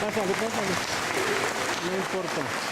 Pásale, pásale. No importa.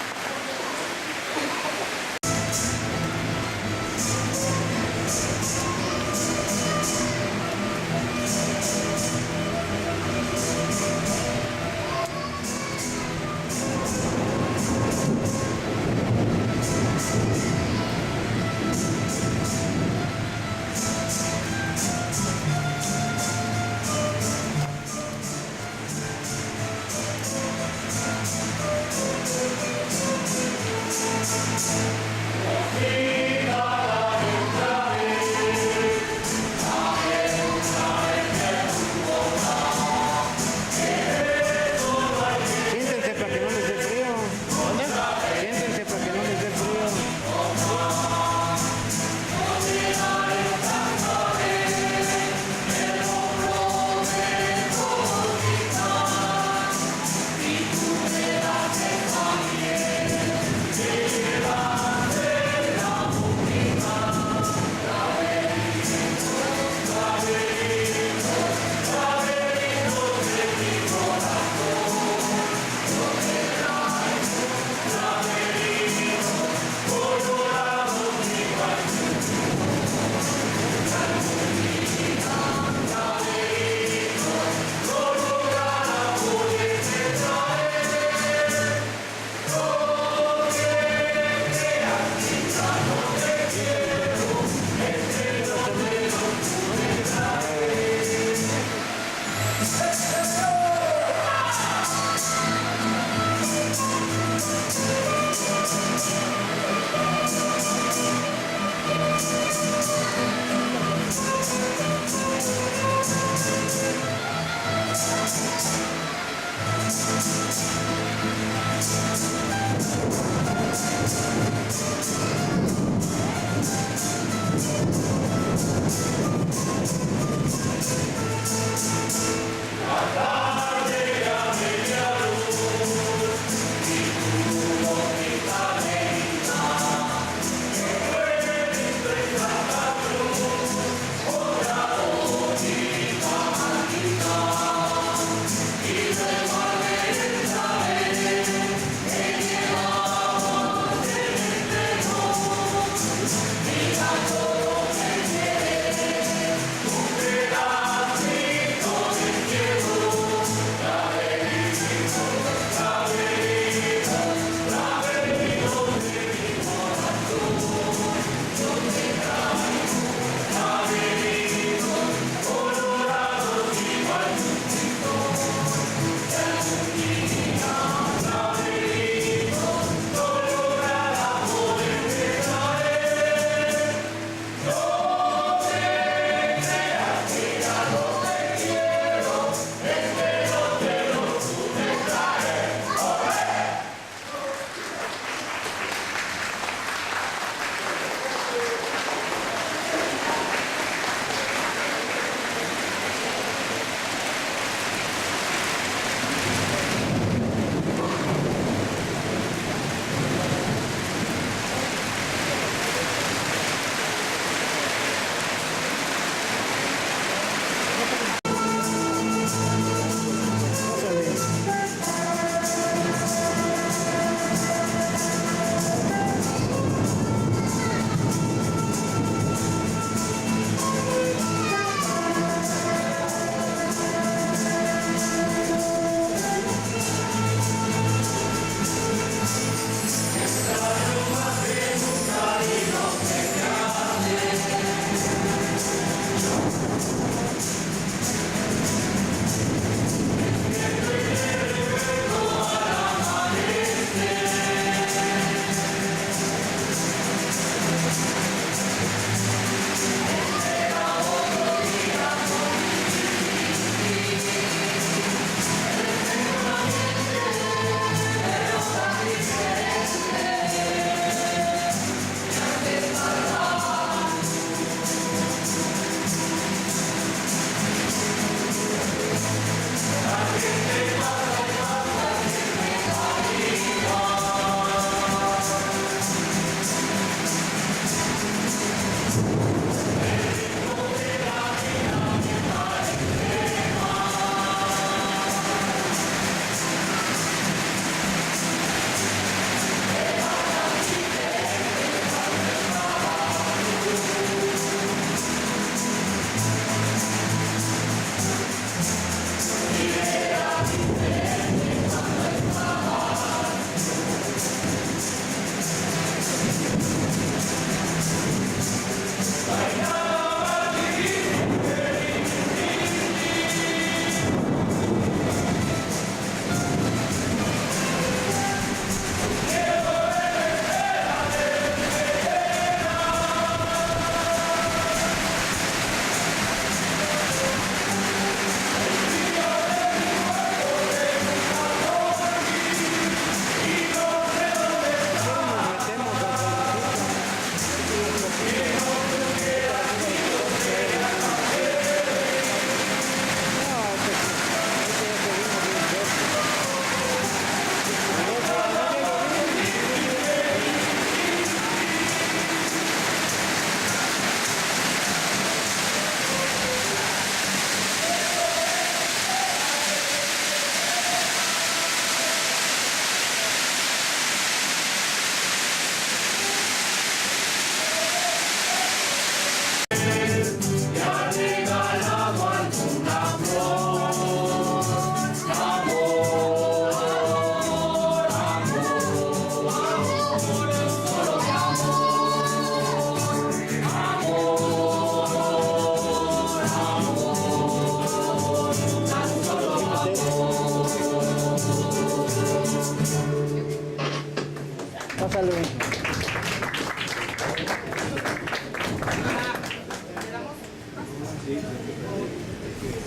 Sale, ven.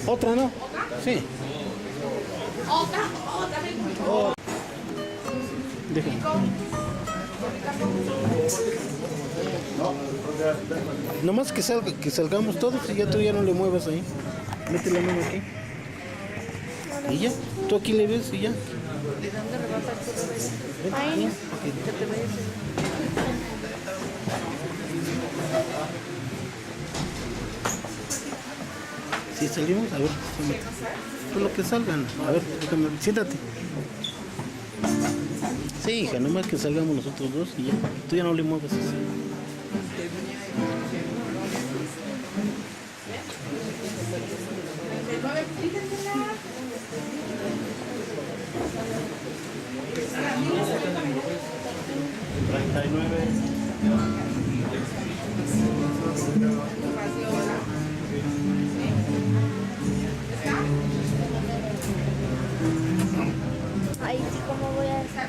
¿Otra, no? Sí. Otra. Déjame. Nomás que salgamos todos y ya tú ya no le muevas ahí. Mete la mano aquí. Y ya, tú aquí le ves y ya. ¿De dónde le vas a hacer? Ahí. Que te vayas. Si salimos, a ver. Por lo que salgan. A ver, siéntate. Sí, hija, nomás que salgamos nosotros dos y ya. Tú ya no le mueves así. Ahí sí, ¿cómo voy a estar?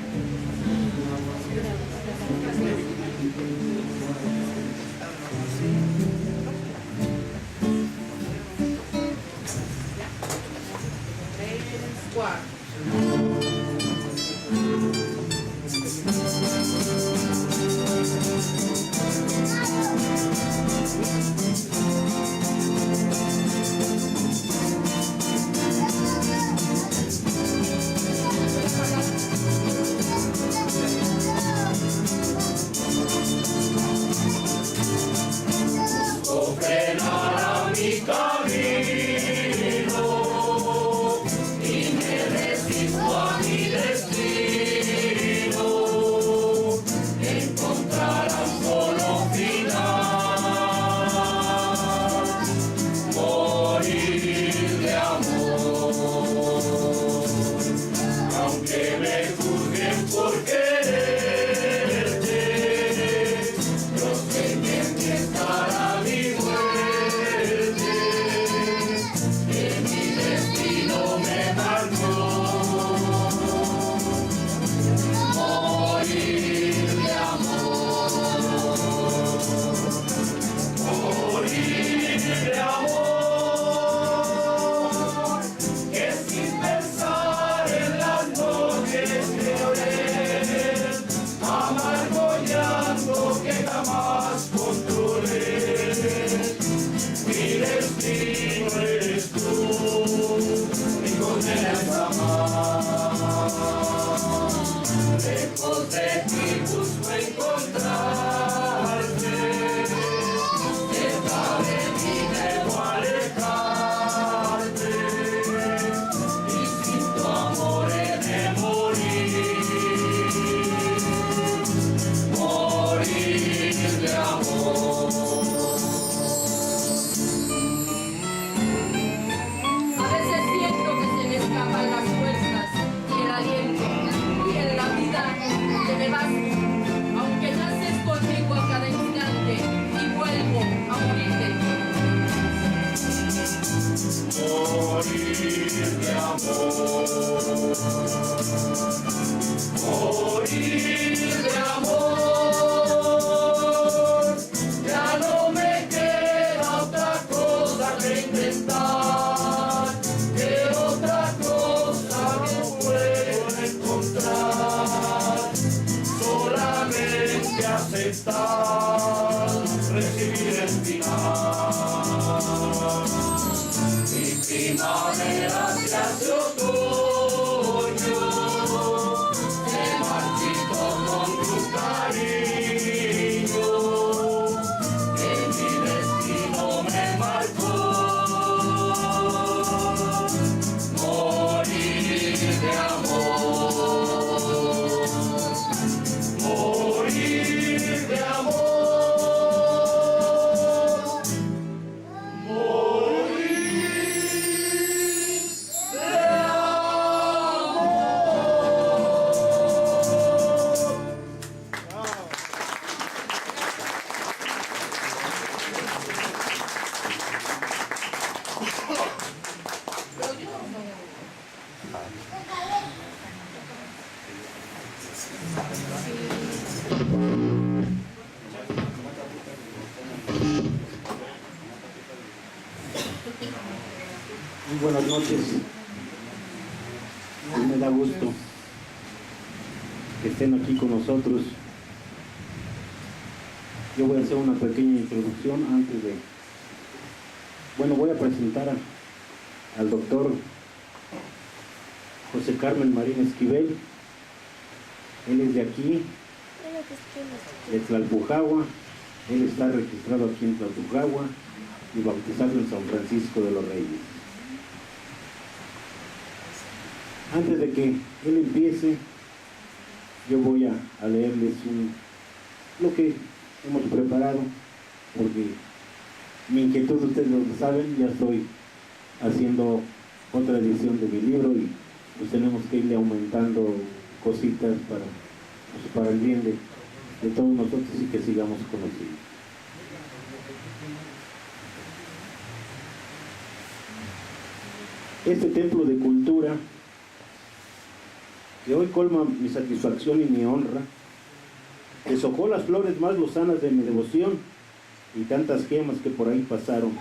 A veces siento que se me escapan las fuerzas y el aliento, y en la vida te me vas, aunque naces conmigo a cada instante y vuelvo a morirte. Morir de amor, morir de amor, ya no me queda otra cosa que intentar, que otra cosa no puedo encontrar, solamente aceptar, recibir el final. Mi primavera se hace otoño, se marchito con tu cariño, que mi destino me marcó. Morir de amor, morir de amor. Morir de amor. Buenas noches. Me da gusto que estén aquí con nosotros. Yo voy a hacer una pequeña introducción antes de... Bueno, voy a presentar al doctor José Carmen Marín Esquivel. Él es de aquí, de Tlalpujahua. Él está registrado aquí en Tlalpujahua y bautizado en San Francisco de los Reyes. Antes de que él empiece, yo voy a leerles lo que hemos preparado, porque mi inquietud, ustedes lo saben, ya estoy haciendo otra edición de mi libro y pues tenemos que irle aumentando cositas para el bien de todos nosotros y que sigamos conociendo. Este templo de cultura, que hoy colma mi satisfacción y mi honra, deshojó las flores más lozanas de mi devoción y tantas gemas que por ahí pasaron,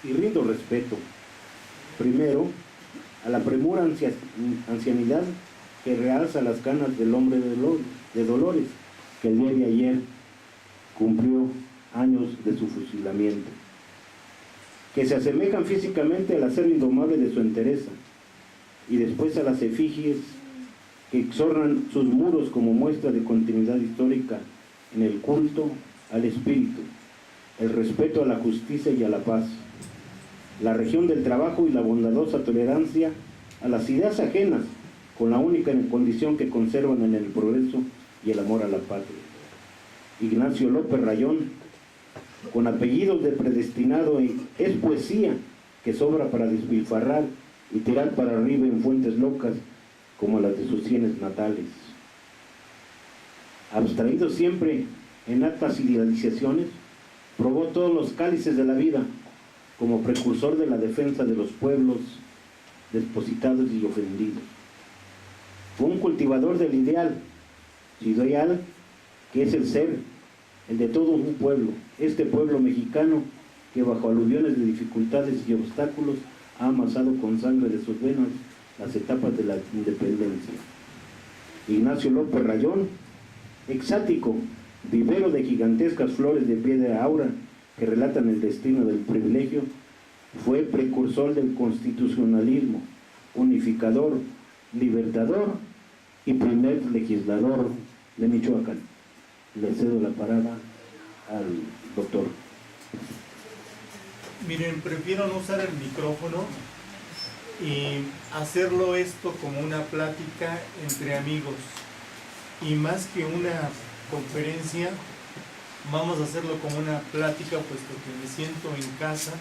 y rindo respeto, primero, a la premura ancianidad que realza las canas del hombre de Dolores, que el día de ayer cumplió años de su fusilamiento, que se asemejan físicamente al acero indomable de su entereza, y después a las efigies que exornan sus muros como muestra de continuidad histórica en el culto al espíritu, el respeto a la justicia y a la paz, la región del trabajo y la bondadosa tolerancia a las ideas ajenas, con la única condición que conservan en el progreso y el amor a la patria. Ignacio López Rayón, con apellidos de predestinado, es poesía que sobra para despilfarrar y tirar para arriba en fuentes locas como las de sus sienes natales. Abstraído siempre en altas idealizaciones, probó todos los cálices de la vida como precursor de la defensa de los pueblos despositados y ofendidos. Fue un cultivador del ideal que es el ser, el de todo un pueblo, este pueblo mexicano que bajo aluviones de dificultades y obstáculos ha amasado con sangre de sus venas las etapas de la independencia. Ignacio López Rayón, exático, vivero de gigantescas flores de piedra aura que relatan el destino del privilegio, fue precursor del constitucionalismo, unificador, libertador y primer legislador de Michoacán. Le cedo la palabra al doctor. Miren, prefiero no usar el micrófono y hacerlo esto como una plática entre amigos, y más que una conferencia vamos a hacerlo como una plática, puesto que me siento en casa,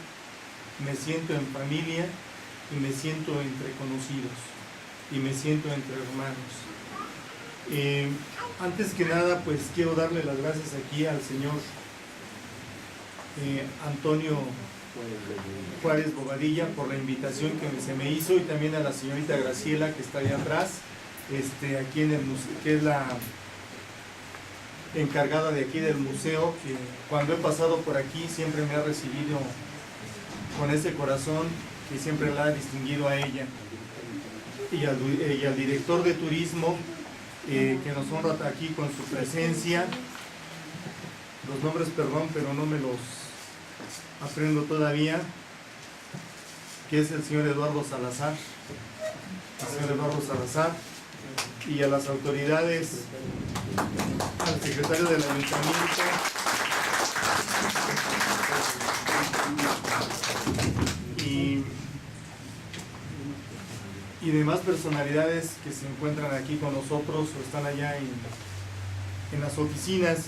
me siento en familia y me siento entre conocidos y me siento entre hermanos. Antes que nada, pues quiero darle las gracias aquí al señor Antonio Juárez Bobadilla por la invitación que se me hizo, y también a la señorita Graciela, que está ahí atrás, aquí en el museo, que es la encargada de aquí del museo, que cuando he pasado por aquí siempre me ha recibido con ese corazón que siempre la ha distinguido a ella, y al director de turismo, que nos honra aquí con su presencia. Los nombres, perdón, pero no me los aprendo todavía, que es el señor Eduardo Salazar, y a las autoridades, al secretario del ayuntamiento, y demás personalidades que se encuentran aquí con nosotros o están allá en las oficinas.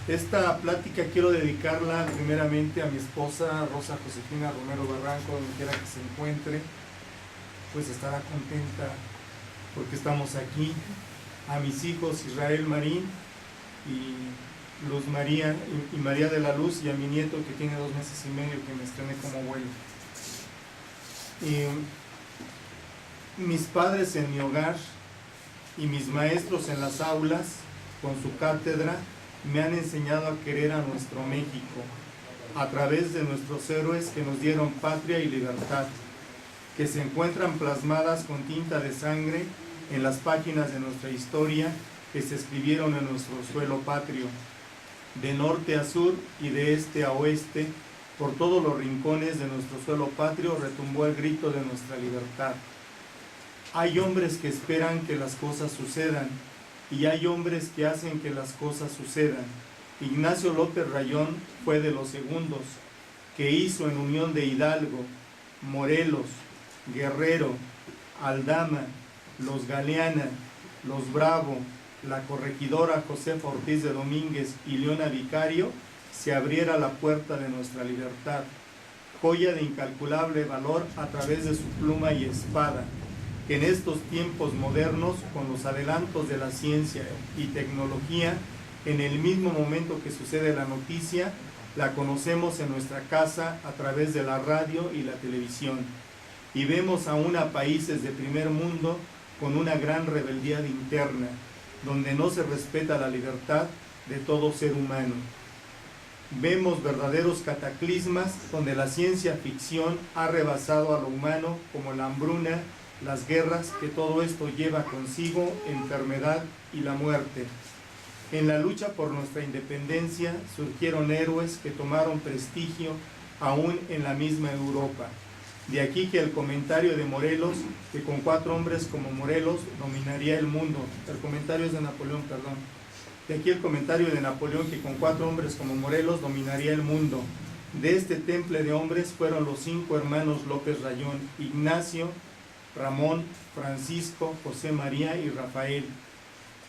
Esta plática quiero dedicarla primeramente a mi esposa Rosa Josefina Romero Barranco, donde quiera que se encuentre, pues estará contenta porque estamos aquí. A mis hijos Israel Marín y Luz María y María de la Luz, y a mi nieto que tiene 2 meses y medio, que me estrené como abuelo. Mis padres en mi hogar y mis maestros en las aulas con su cátedra me han enseñado a querer a nuestro México a través de nuestros héroes que nos dieron patria y libertad. que se encuentran plasmadas con tinta de sangre en las páginas de nuestra historia que se escribieron en nuestro suelo patrio. De norte a sur y de este a oeste, por todos los rincones de nuestro suelo patrio retumbó el grito de nuestra libertad. Hay hombres que esperan que las cosas sucedan y hay hombres que hacen que las cosas sucedan. Ignacio López Rayón fue de los segundos, que hizo en unión de Hidalgo, Morelos, Guerrero, Aldama, Los Galeana, Los Bravo, la corregidora Josefa Ortiz de Domínguez y Leona Vicario, se abriera la puerta de nuestra libertad, joya de incalculable valor a través de su pluma y espada, que en estos tiempos modernos, con los adelantos de la ciencia y tecnología, en el mismo momento que sucede la noticia, la conocemos en nuestra casa a través de la radio y la televisión, y vemos aún a países de primer mundo con una gran rebeldía interna, donde no se respeta la libertad de todo ser humano. Vemos verdaderos cataclismas donde la ciencia ficción ha rebasado a lo humano, como la hambruna, las guerras, que todo esto lleva consigo, enfermedad y la muerte. En la lucha por nuestra independencia surgieron héroes que tomaron prestigio aún en la misma Europa. De aquí que el comentario de Morelos, que con 4 hombres como Morelos dominaría el mundo. El comentario es de Napoleón, perdón. De aquí el comentario de Napoleón, que con 4 hombres como Morelos dominaría el mundo. De este temple de hombres fueron los 5 hermanos López Rayón: Ignacio, Ramón, Francisco, José María y Rafael.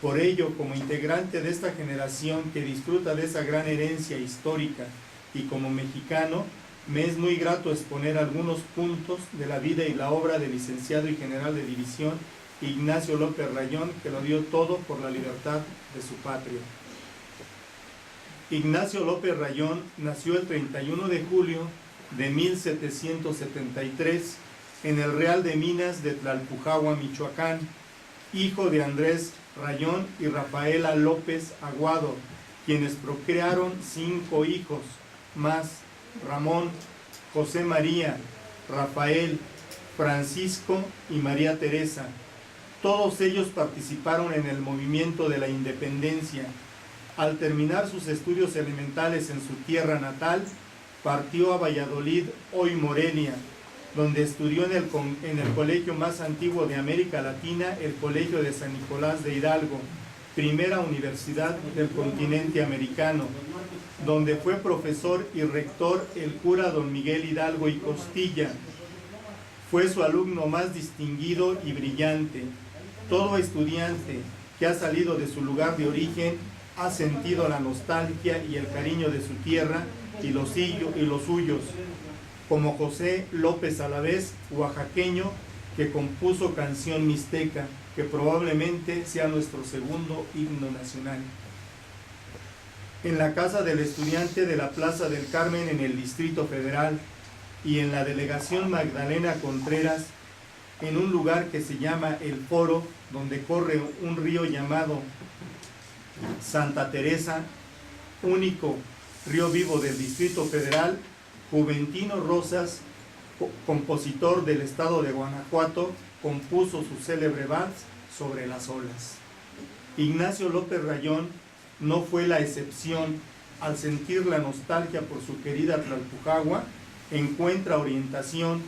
Por ello, como integrante de esta generación que disfruta de esa gran herencia histórica y como mexicano, me es muy grato exponer algunos puntos de la vida y la obra del licenciado y general de división Ignacio López Rayón, que lo dio todo por la libertad de su patria. Ignacio López Rayón nació el 31 de julio de 1773 en el Real de Minas de Tlalpujahua, Michoacán, hijo de Andrés Rayón y Rafaela López Aguado, quienes procrearon 5 hijos más: Ramón, José María, Rafael, Francisco y María Teresa. Todos ellos participaron en el movimiento de la independencia. Al terminar sus estudios elementales en su tierra natal, partió a Valladolid, hoy Morelia, donde estudió en el colegio más antiguo de América Latina, el Colegio de San Nicolás de Hidalgo, primera universidad del continente americano, donde fue profesor y rector el cura don Miguel Hidalgo y Costilla. Fue su alumno más distinguido y brillante. Todo estudiante que ha salido de su lugar de origen ha sentido la nostalgia y el cariño de su tierra y los suyos, como José López Alavés, oaxaqueño, que compuso Canción Mixteca, que probablemente sea nuestro segundo himno nacional. En la casa del estudiante de la Plaza del Carmen en el Distrito Federal y en la delegación Magdalena Contreras, en un lugar que se llama El Foro, donde corre un río llamado Santa Teresa, único río vivo del Distrito Federal, Juventino Rosas, compositor del estado de Guanajuato, compuso su célebre vals Sobre las olas. Ignacio López Rayón no fue la excepción. Al sentir la nostalgia por su querida Tlalpujahua, encuentra orientación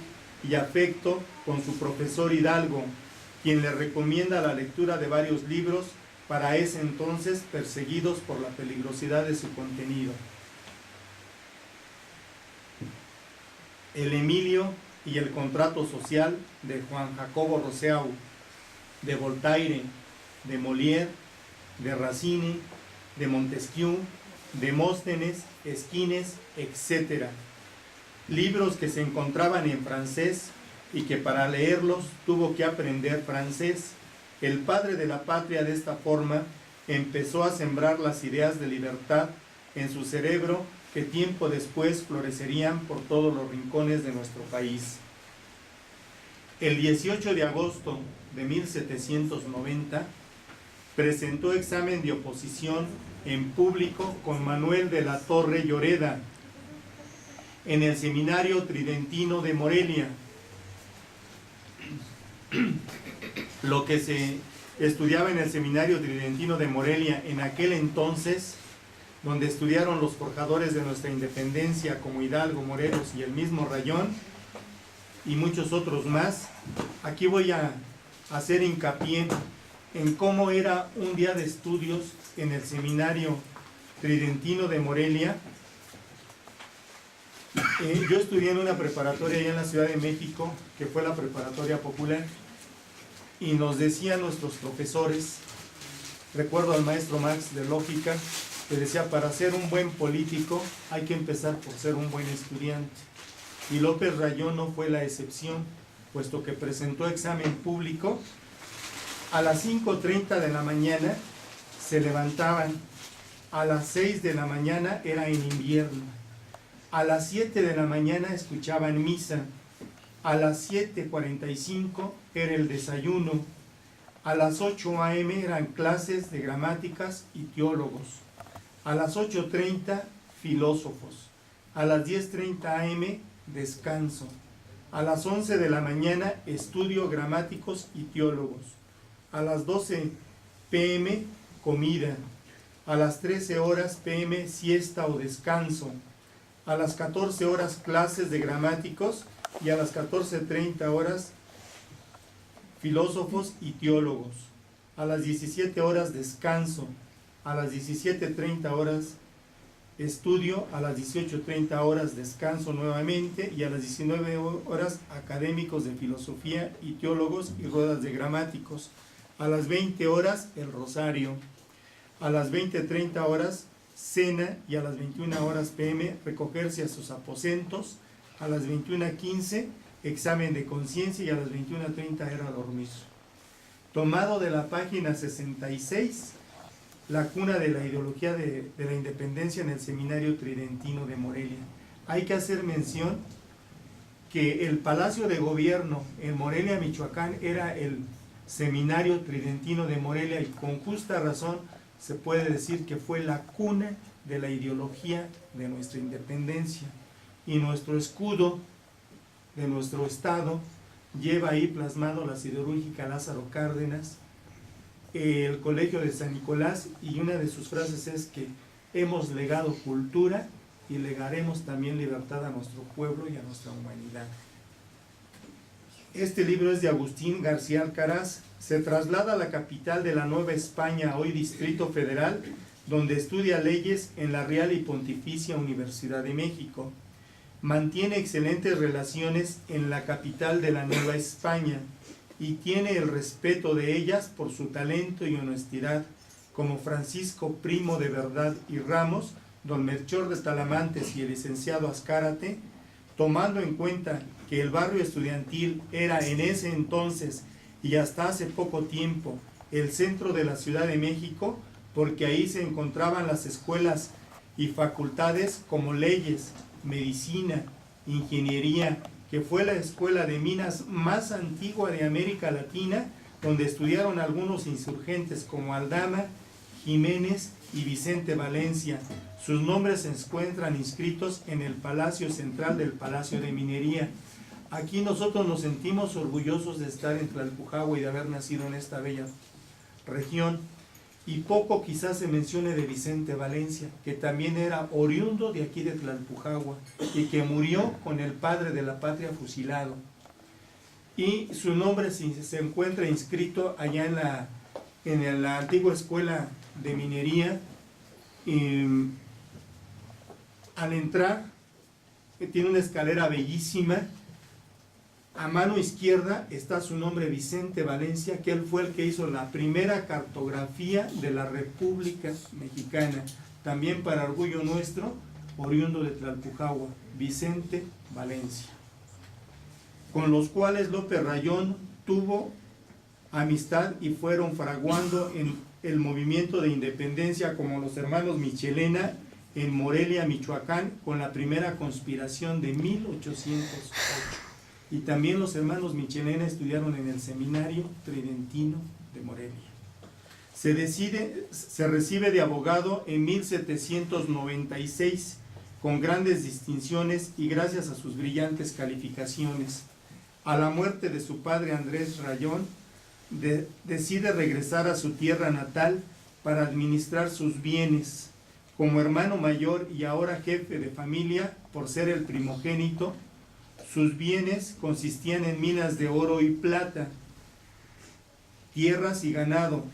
y afecto con su profesor Hidalgo, quien le recomienda la lectura de varios libros, para ese entonces perseguidos por la peligrosidad de su contenido. El Emilio y el contrato social de Juan Jacobo Rousseau, de Voltaire, de Molière, de Racine, de Montesquieu, Demóstenes, Esquines, etc. Libros que se encontraban en francés y que para leerlos tuvo que aprender francés. El padre de la patria de esta forma empezó a sembrar las ideas de libertad en su cerebro, que tiempo después florecerían por todos los rincones de nuestro país. El 18 de agosto de 1790 presentó examen de oposición en público con Manuel de la Torre Lloreda en el Seminario Tridentino de Morelia. lo que se estudiaba en el Seminario Tridentino de Morelia en aquel entonces, donde estudiaron los forjadores de nuestra independencia como Hidalgo, Morelos y el mismo Rayón, y muchos otros más. Aquí voy a hacer hincapié en cómo era un día de estudios en el Seminario Tridentino de Morelia. Yo estudié en una preparatoria allá en la Ciudad de México, que fue la Preparatoria Popular, y nos decían nuestros profesores, recuerdo al maestro Marx de Lógica, que decía, para ser un buen político hay que empezar por ser un buen estudiante. Y López Rayón no fue la excepción, puesto que presentó examen público. A las 5:30 de la mañana se levantaban, a las 6 de la mañana era en invierno, a las 7 de la mañana escuchaban misa, a las 7:45 era el desayuno, a las 8 a.m. eran clases de gramáticas y teólogos, a las 8:30 filósofos, a las 10:30 a.m. descanso, a las 11 de la mañana estudio gramáticos y teólogos, a las 12 p.m. comida, a las 13 horas p.m. siesta o descanso, a las 14 horas clases de gramáticos y a las 14:30 horas filósofos y teólogos, a las 17 horas descanso, a las 17:30 horas estudio, a las 18:30 horas descanso nuevamente y a las 19 horas académicos de filosofía y teólogos y ruedas de gramáticos, a las 20 horas el rosario, a las 20:30 horas cena y a las 21 horas p.m. recogerse a sus aposentos, a las 21:15 examen de conciencia y a las 21:30 era dormir. Tomado de la página 66, la cuna de la ideología de la independencia en el Seminario Tridentino de Morelia. Hay que hacer mención que el Palacio de Gobierno en Morelia, Michoacán, era el Seminario Tridentino de Morelia, y con justa razón se puede decir que fue la cuna de la ideología de nuestra independencia. Y nuestro escudo de nuestro estado lleva ahí plasmado la siderúrgica Lázaro Cárdenas, el Colegio de San Nicolás, y una de sus frases es que hemos legado cultura y legaremos también libertad a nuestro pueblo y a nuestra humanidad. Este libro es de Agustín García Alcaraz. Se traslada a la capital de la Nueva España, hoy Distrito Federal, donde estudia leyes en la Real y Pontificia Universidad de México. Mantiene excelentes relaciones en la capital de la Nueva España y tiene el respeto de ellas por su talento y honestidad, como Francisco Primo de Verdad y Ramos, don Melchor de Talamantes y el licenciado Azcárate, tomando en cuenta que el barrio estudiantil era en ese entonces y hasta hace poco tiempo el centro de la Ciudad de México, porque ahí se encontraban las escuelas y facultades como leyes, medicina, ingeniería, que fue la escuela de minas más antigua de América Latina, donde estudiaron algunos insurgentes como Aldama, Jiménez y Vicente Valencia. Sus nombres se encuentran inscritos en el Palacio Central del Palacio de Minería. Aquí nosotros nos sentimos orgullosos de estar en Tlalpujahua y de haber nacido en esta bella región. Y poco quizás se mencione de Vicente Valencia, que también era oriundo de aquí de Tlalpujahua y que murió con el padre de la patria fusilado. Y su nombre se encuentra inscrito allá en la antigua escuela de minería. Al entrar, tiene una escalera bellísima. A mano izquierda está su nombre, Vicente Valencia, que él fue el que hizo la primera cartografía de la República Mexicana. También para orgullo nuestro, oriundo de Tlalpujahua, Vicente Valencia, con los cuales López Rayón tuvo amistad y fueron fraguando en el movimiento de independencia, como los hermanos Michelena en Morelia, Michoacán, con la primera conspiración de 1808. Y también los hermanos Michelena estudiaron en el Seminario Tridentino de Morelia. Se recibe de abogado en 1796 con grandes distinciones y gracias a sus brillantes calificaciones. A la muerte de su padre Andrés Rayón, decide regresar a su tierra natal para administrar sus bienes. Como hermano mayor y ahora jefe de familia, por ser el primogénito, sus bienes consistían en minas de oro y plata, tierras y ganado.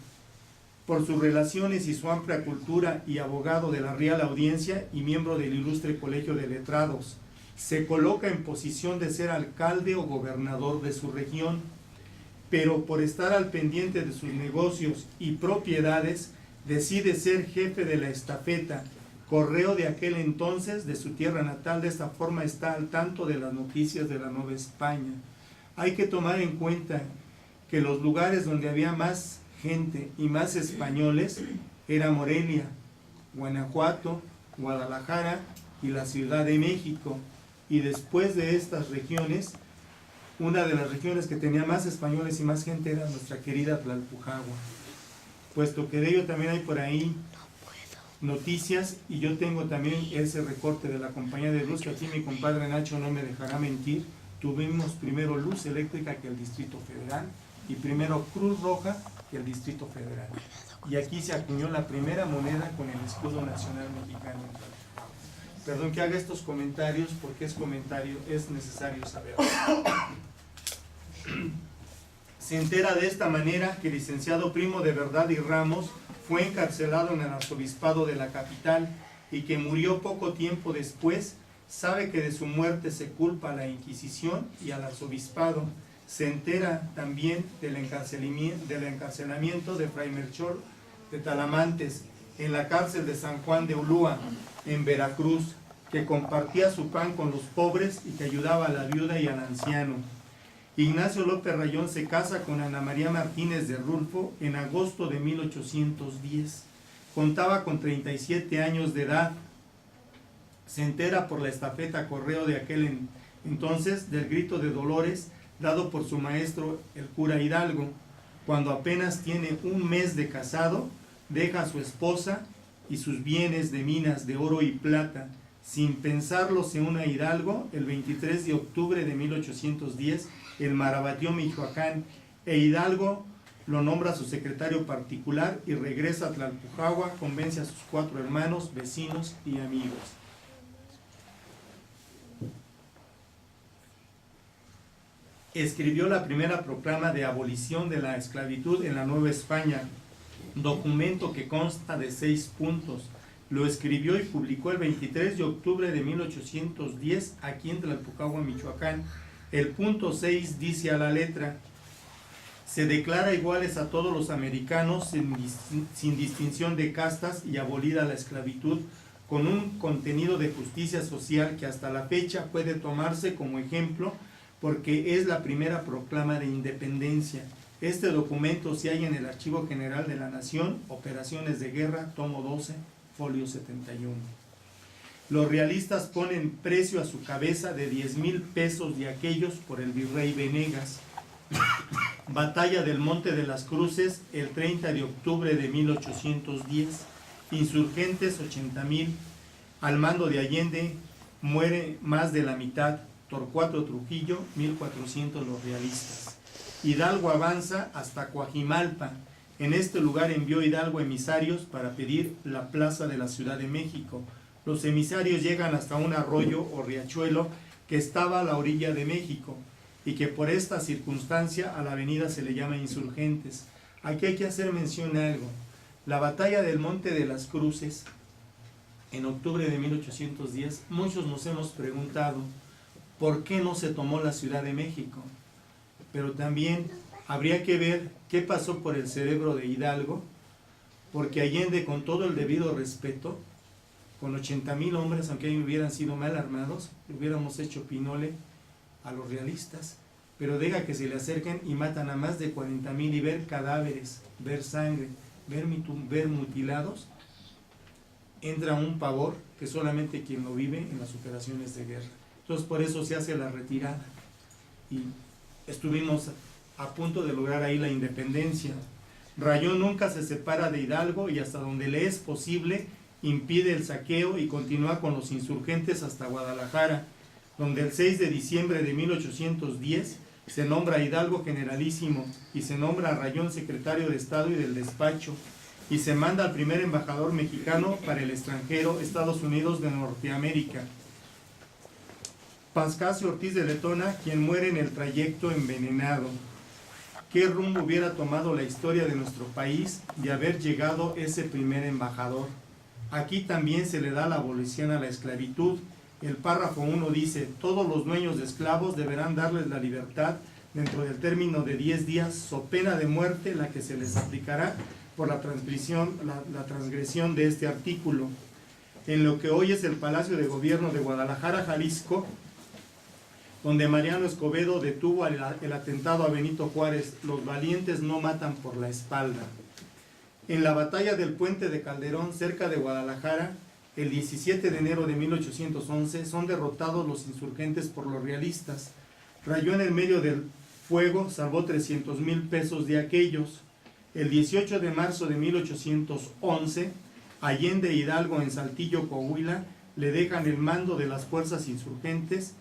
Por sus relaciones y su amplia cultura, y abogado de la Real Audiencia y miembro del ilustre Colegio de Letrados, se coloca en posición de ser alcalde o gobernador de su región, pero por estar al pendiente de sus negocios y propiedades, decide ser jefe de la estafeta, correo de aquel entonces de su tierra natal. De esta forma está al tanto de las noticias de la Nueva España. Hay que tomar en cuenta que los lugares donde había más gente y más españoles era Morelia, Guanajuato, Guadalajara y la Ciudad de México. Y después de estas regiones, una de las regiones que tenía más españoles y más gente era nuestra querida Tlalpujahua, puesto que de ello también hay por ahí noticias, y yo tengo también ese recorte de la compañía de luz, que aquí mi compadre Nacho no me dejará mentir. Tuvimos primero luz eléctrica que el Distrito Federal, y primero Cruz Roja que el Distrito Federal, y aquí se acuñó la primera moneda con el escudo nacional mexicano. Perdón que haga estos comentarios, porque es necesario saber. Se entera de esta manera que el licenciado Primo de Verdad y Ramos fue encarcelado en el arzobispado de la capital y que murió poco tiempo después. Sabe que de su muerte se culpa a la Inquisición y al arzobispado. Se entera también del encarcelamiento de Fray Melchor de Talamantes en la cárcel de San Juan de Ulúa, en Veracruz, que compartía su pan con los pobres y que ayudaba a la viuda y al anciano. Ignacio López Rayón se casa con Ana María Martínez de Rulfo en agosto de 1810. Contaba con 37 años de edad. Se entera por la estafeta correo de aquel entonces del grito de dolores dado por su maestro, el cura Hidalgo. Cuando apenas tiene un mes de casado, deja a su esposa y sus bienes de minas de oro y plata. Sin pensarlo, se une a Hidalgo el 23 de octubre de 1810 en Marabatío, Michoacán, e Hidalgo lo nombra su secretario particular y regresa a Tlalpujahua. Convence a sus 4 hermanos, vecinos y amigos. Escribió la primera proclama de abolición de la esclavitud en la Nueva España, documento que consta de 6 puntos. Lo escribió y publicó el 23 de octubre de 1810 aquí en Tlalpujahua, Michoacán. El punto 6 dice a la letra: se declara iguales a todos los americanos sin distinción de castas y abolida la esclavitud, con un contenido de justicia social que hasta la fecha puede tomarse como ejemplo porque es la primera proclama de independencia. Este documento se halla en el Archivo General de la Nación, Operaciones de Guerra, tomo 12, folio 71. Los realistas ponen precio a su cabeza de 10,000 pesos de aquellos por el virrey Venegas. Batalla del Monte de las Cruces, el 30 de octubre de 1810. Insurgentes 80,000. Al mando de Allende muere más de la mitad. Torcuato Trujillo, 1,400 los realistas. Hidalgo avanza hasta Coajimalpa. En este lugar envió Hidalgo emisarios para pedir la plaza de la Ciudad de México. Los emisarios llegan hasta un arroyo o riachuelo que estaba a la orilla de México y que por esta circunstancia a la avenida se le llama Insurgentes. Aquí hay que hacer mención a algo. La batalla del Monte de las Cruces, en octubre de 1810, muchos nos hemos preguntado por qué no se tomó la Ciudad de México. Pero también habría que ver qué pasó por el cerebro de Hidalgo, porque Allende, con todo el debido respeto, con 80,000 hombres, aunque hubieran sido mal armados, le hubiéramos hecho pinole a los realistas, pero deja que se le acerquen y matan a más de 40,000 y ver cadáveres, ver sangre, ver mutilados, entra un pavor que solamente quien lo vive en las operaciones de guerra. Entonces por eso se hace la retirada y estuvimos a punto de lograr ahí la independencia. Rayón nunca se separa de Hidalgo y hasta donde le es posible impide el saqueo y continúa con los insurgentes hasta Guadalajara, donde el 6 de diciembre de 1810 Se nombra a Hidalgo generalísimo y se nombra a Rayón secretario de Estado y del despacho, y se manda al primer embajador mexicano para el extranjero, Estados Unidos de Norteamérica, Pascasio Ortiz de Letona, quien muere en el trayecto envenenado. ¿Qué rumbo hubiera tomado la historia de nuestro país de haber llegado ese primer embajador? Aquí también se le da la abolición a la esclavitud. El párrafo 1 dice: todos los dueños de esclavos deberán darles la libertad dentro del término de 10 días, so pena de muerte la que se les aplicará por la transgresión de este artículo. En lo que hoy es el Palacio de Gobierno de Guadalajara, Jalisco, donde Mariano Escobedo detuvo el atentado a Benito Juárez, los valientes no matan por la espalda. En la batalla del Puente de Calderón, cerca de Guadalajara, el 17 de enero de 1811, son derrotados los insurgentes por los realistas. Rayón en medio del fuego salvó 300,000 pesos de aquellos. El 18 de marzo de 1811, Allende Hidalgo en Saltillo, Coahuila, le dejan el mando de las fuerzas insurgentes,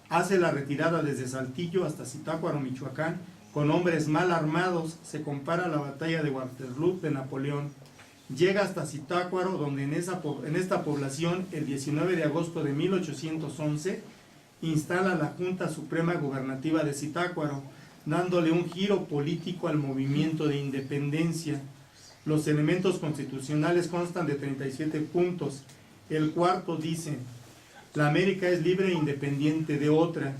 hace la retirada desde Saltillo hasta Zitácuaro, Michoacán, con hombres mal armados. Se compara a la batalla de Waterloo de Napoleón. Llega hasta Zitácuaro, donde en esta población, el 19 de agosto de 1811, instala la Junta Suprema Gubernativa de Zitácuaro, dándole un giro político al movimiento de independencia. Los elementos constitucionales constan de 37 puntos. El cuarto dice: la América es libre e independiente de otra.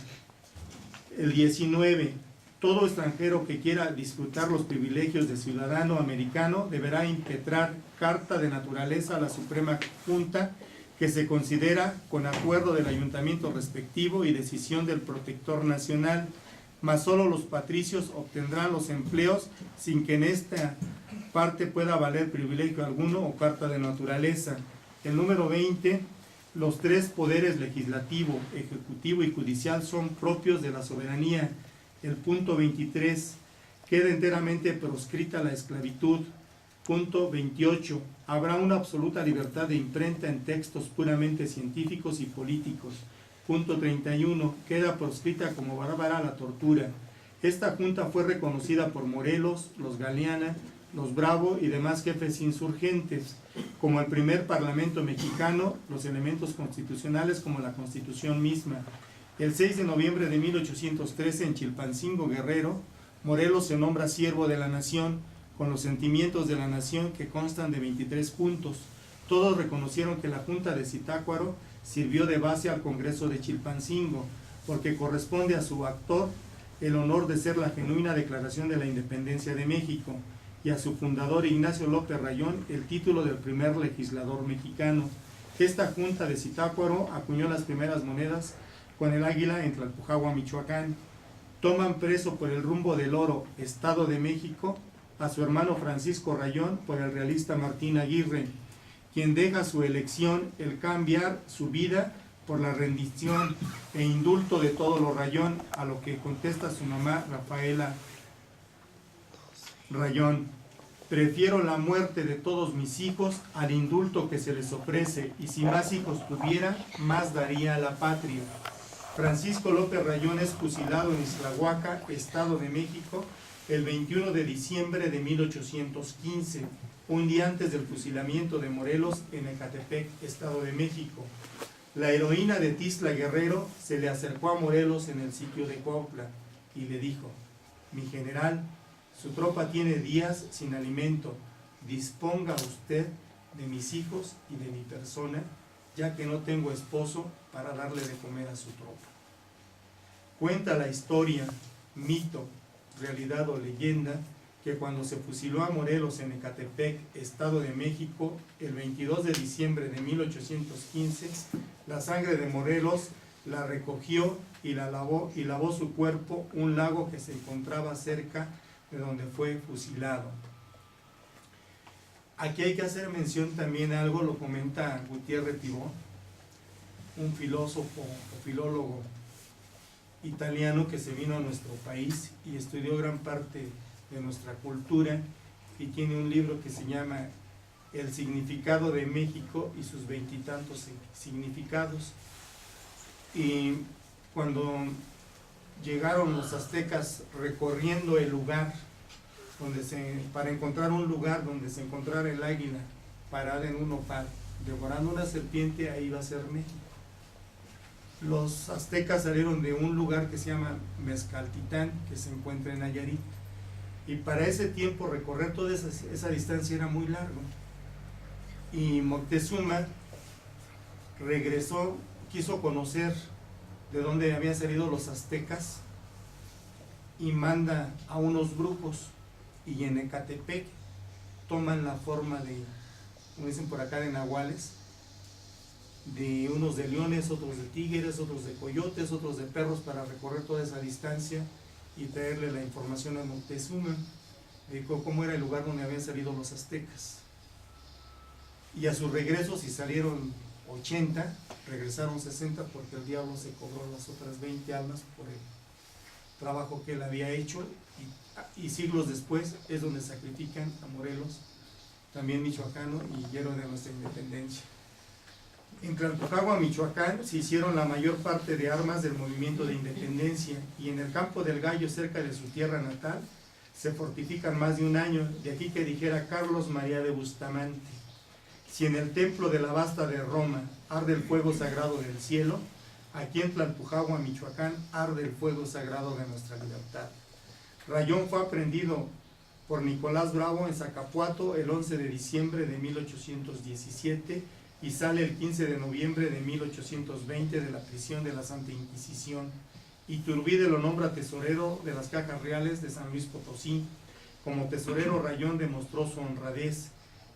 El 19, todo extranjero que quiera disfrutar los privilegios de ciudadano americano deberá impetrar carta de naturaleza a la Suprema Junta, que se considera con acuerdo del ayuntamiento respectivo y decisión del protector nacional, mas solo los patricios obtendrán los empleos sin que en esta parte pueda valer privilegio alguno o carta de naturaleza. El número 20, los tres poderes legislativo, ejecutivo y judicial son propios de la soberanía. El punto 23, queda enteramente proscrita la esclavitud. Punto 28, habrá una absoluta libertad de imprenta en textos puramente científicos y políticos. Punto 31, queda proscrita como bárbara la tortura. Esta junta fue reconocida por Morelos, los Galeana, los Bravo y demás jefes insurgentes como el primer parlamento mexicano, los elementos constitucionales como la Constitución misma. El 6 de noviembre de 1813, en Chilpancingo, Guerrero, Morelos se nombra siervo de la nación, con los sentimientos de la nación que constan de 23 puntos. Todos reconocieron que la Junta de Zitácuaro sirvió de base al Congreso de Chilpancingo, porque corresponde a su actor el honor de ser la genuina declaración de la independencia de México, y a su fundador Ignacio López Rayón el título del primer legislador mexicano. Esta Junta de Zitácuaro acuñó las primeras monedas con el águila en Tlalpujahua, Michoacán. Toman preso por el rumbo del oro, Estado de México, a su hermano Francisco Rayón por el realista Martín Aguirre, quien deja su elección el cambiar su vida por la rendición e indulto de todos los Rayón, a lo que contesta su mamá Rafaela Rayón: prefiero la muerte de todos mis hijos al indulto que se les ofrece, y si más hijos tuviera, más daría a la patria. Francisco López Rayón es fusilado en Islahuaca, Estado de México, el 21 de diciembre de 1815, un día antes del fusilamiento de Morelos en Ecatepec, Estado de México. La heroína de Tizla Guerrero se le acercó a Morelos en el sitio de Cuautla y le dijo: mi general, su tropa tiene días sin alimento, disponga usted de mis hijos y de mi persona, ya que no tengo esposo para darle de comer a su tropa. Cuenta la historia, mito, realidad o leyenda, que cuando se fusiló a Morelos en Ecatepec, Estado de México, el 22 de diciembre de 1815, la sangre de Morelos la recogió y lavó su cuerpo un lago que se encontraba cerca de donde fue fusilado. Aquí hay que hacer mención también a algo, lo comenta Gutiérrez Pivot, un filósofo o filólogo italiano que se vino a nuestro país y estudió gran parte de nuestra cultura, y tiene un libro que se llama El significado de México y sus veintitantos significados. Y cuando llegaron los aztecas recorriendo el lugar para encontrar un lugar donde se encontrara el águila parada en un nopal, devorando una serpiente, ahí va a ser México. Los aztecas salieron de un lugar que se llama Mezcaltitán, que se encuentra en Nayarit, y para ese tiempo recorrer toda esa distancia era muy largo. Y Moctezuma regresó, quiso conocer de dónde habían salido los aztecas y manda a unos grupos, y en Ecatepec toman la forma de, como dicen por acá, de nahuales, de unos de leones, otros de tigres, otros de coyotes, otros de perros, para recorrer toda esa distancia y traerle la información a Moctezuma de cómo era el lugar donde habían salido los aztecas. Y a su regreso, si salieron 80, regresaron 60, porque el diablo se cobró las otras 20 almas por el trabajo que él había hecho, y siglos después es donde sacrifican a Morelos, también michoacano y héroe de nuestra independencia. En Tlalpujahua, Michoacán, se hicieron la mayor parte de armas del movimiento de independencia, y en el Campo del Gallo, cerca de su tierra natal, se fortifican más de un año. De aquí que dijera Carlos María de Bustamante: si en el templo de la Basta de Roma arde el fuego sagrado del cielo, aquí en Tlalpujahua, Michoacán, arde el fuego sagrado de nuestra libertad. Rayón fue aprendido por Nicolás Bravo en Zacapuato el 11 de diciembre de 1817 y sale el 15 de noviembre de 1820 de la prisión de la Santa Inquisición. Iturbide lo nombra tesorero de las cajas reales de San Luis Potosí. Como tesorero, Rayón demostró su honradez.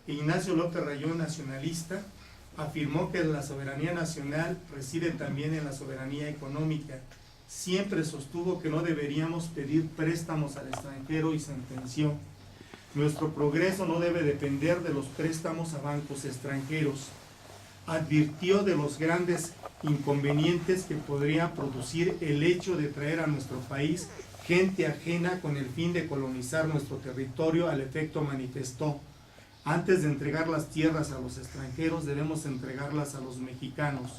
Ignacio López Rayón, nacionalista, afirmó que la soberanía nacional reside también en la soberanía económica. Siempre sostuvo que no deberíamos pedir préstamos al extranjero y sentenció: nuestro progreso no debe depender de los préstamos a bancos extranjeros. Advirtió de los grandes inconvenientes que podría producir el hecho de traer a nuestro país gente ajena con el fin de colonizar nuestro territorio. Al efecto, manifestó: antes de entregar las tierras a los extranjeros, debemos entregarlas a los mexicanos.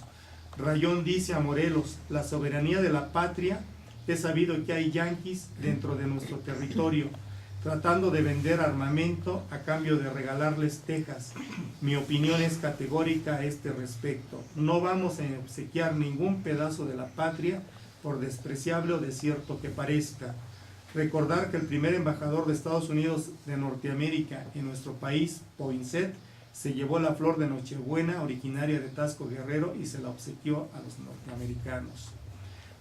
Rayón dice a Morelos: la soberanía de la patria, es sabido que hay yanquis dentro de nuestro territorio, tratando de vender armamento a cambio de regalarles Texas. Mi opinión es categórica a este respecto: no vamos a obsequiar ningún pedazo de la patria, por despreciable o desierto que parezca. Recordar que el primer embajador de Estados Unidos de Norteamérica en nuestro país, Poinsett, se llevó la flor de Nochebuena originaria de Tasco Guerrero y se la obsequió a los norteamericanos.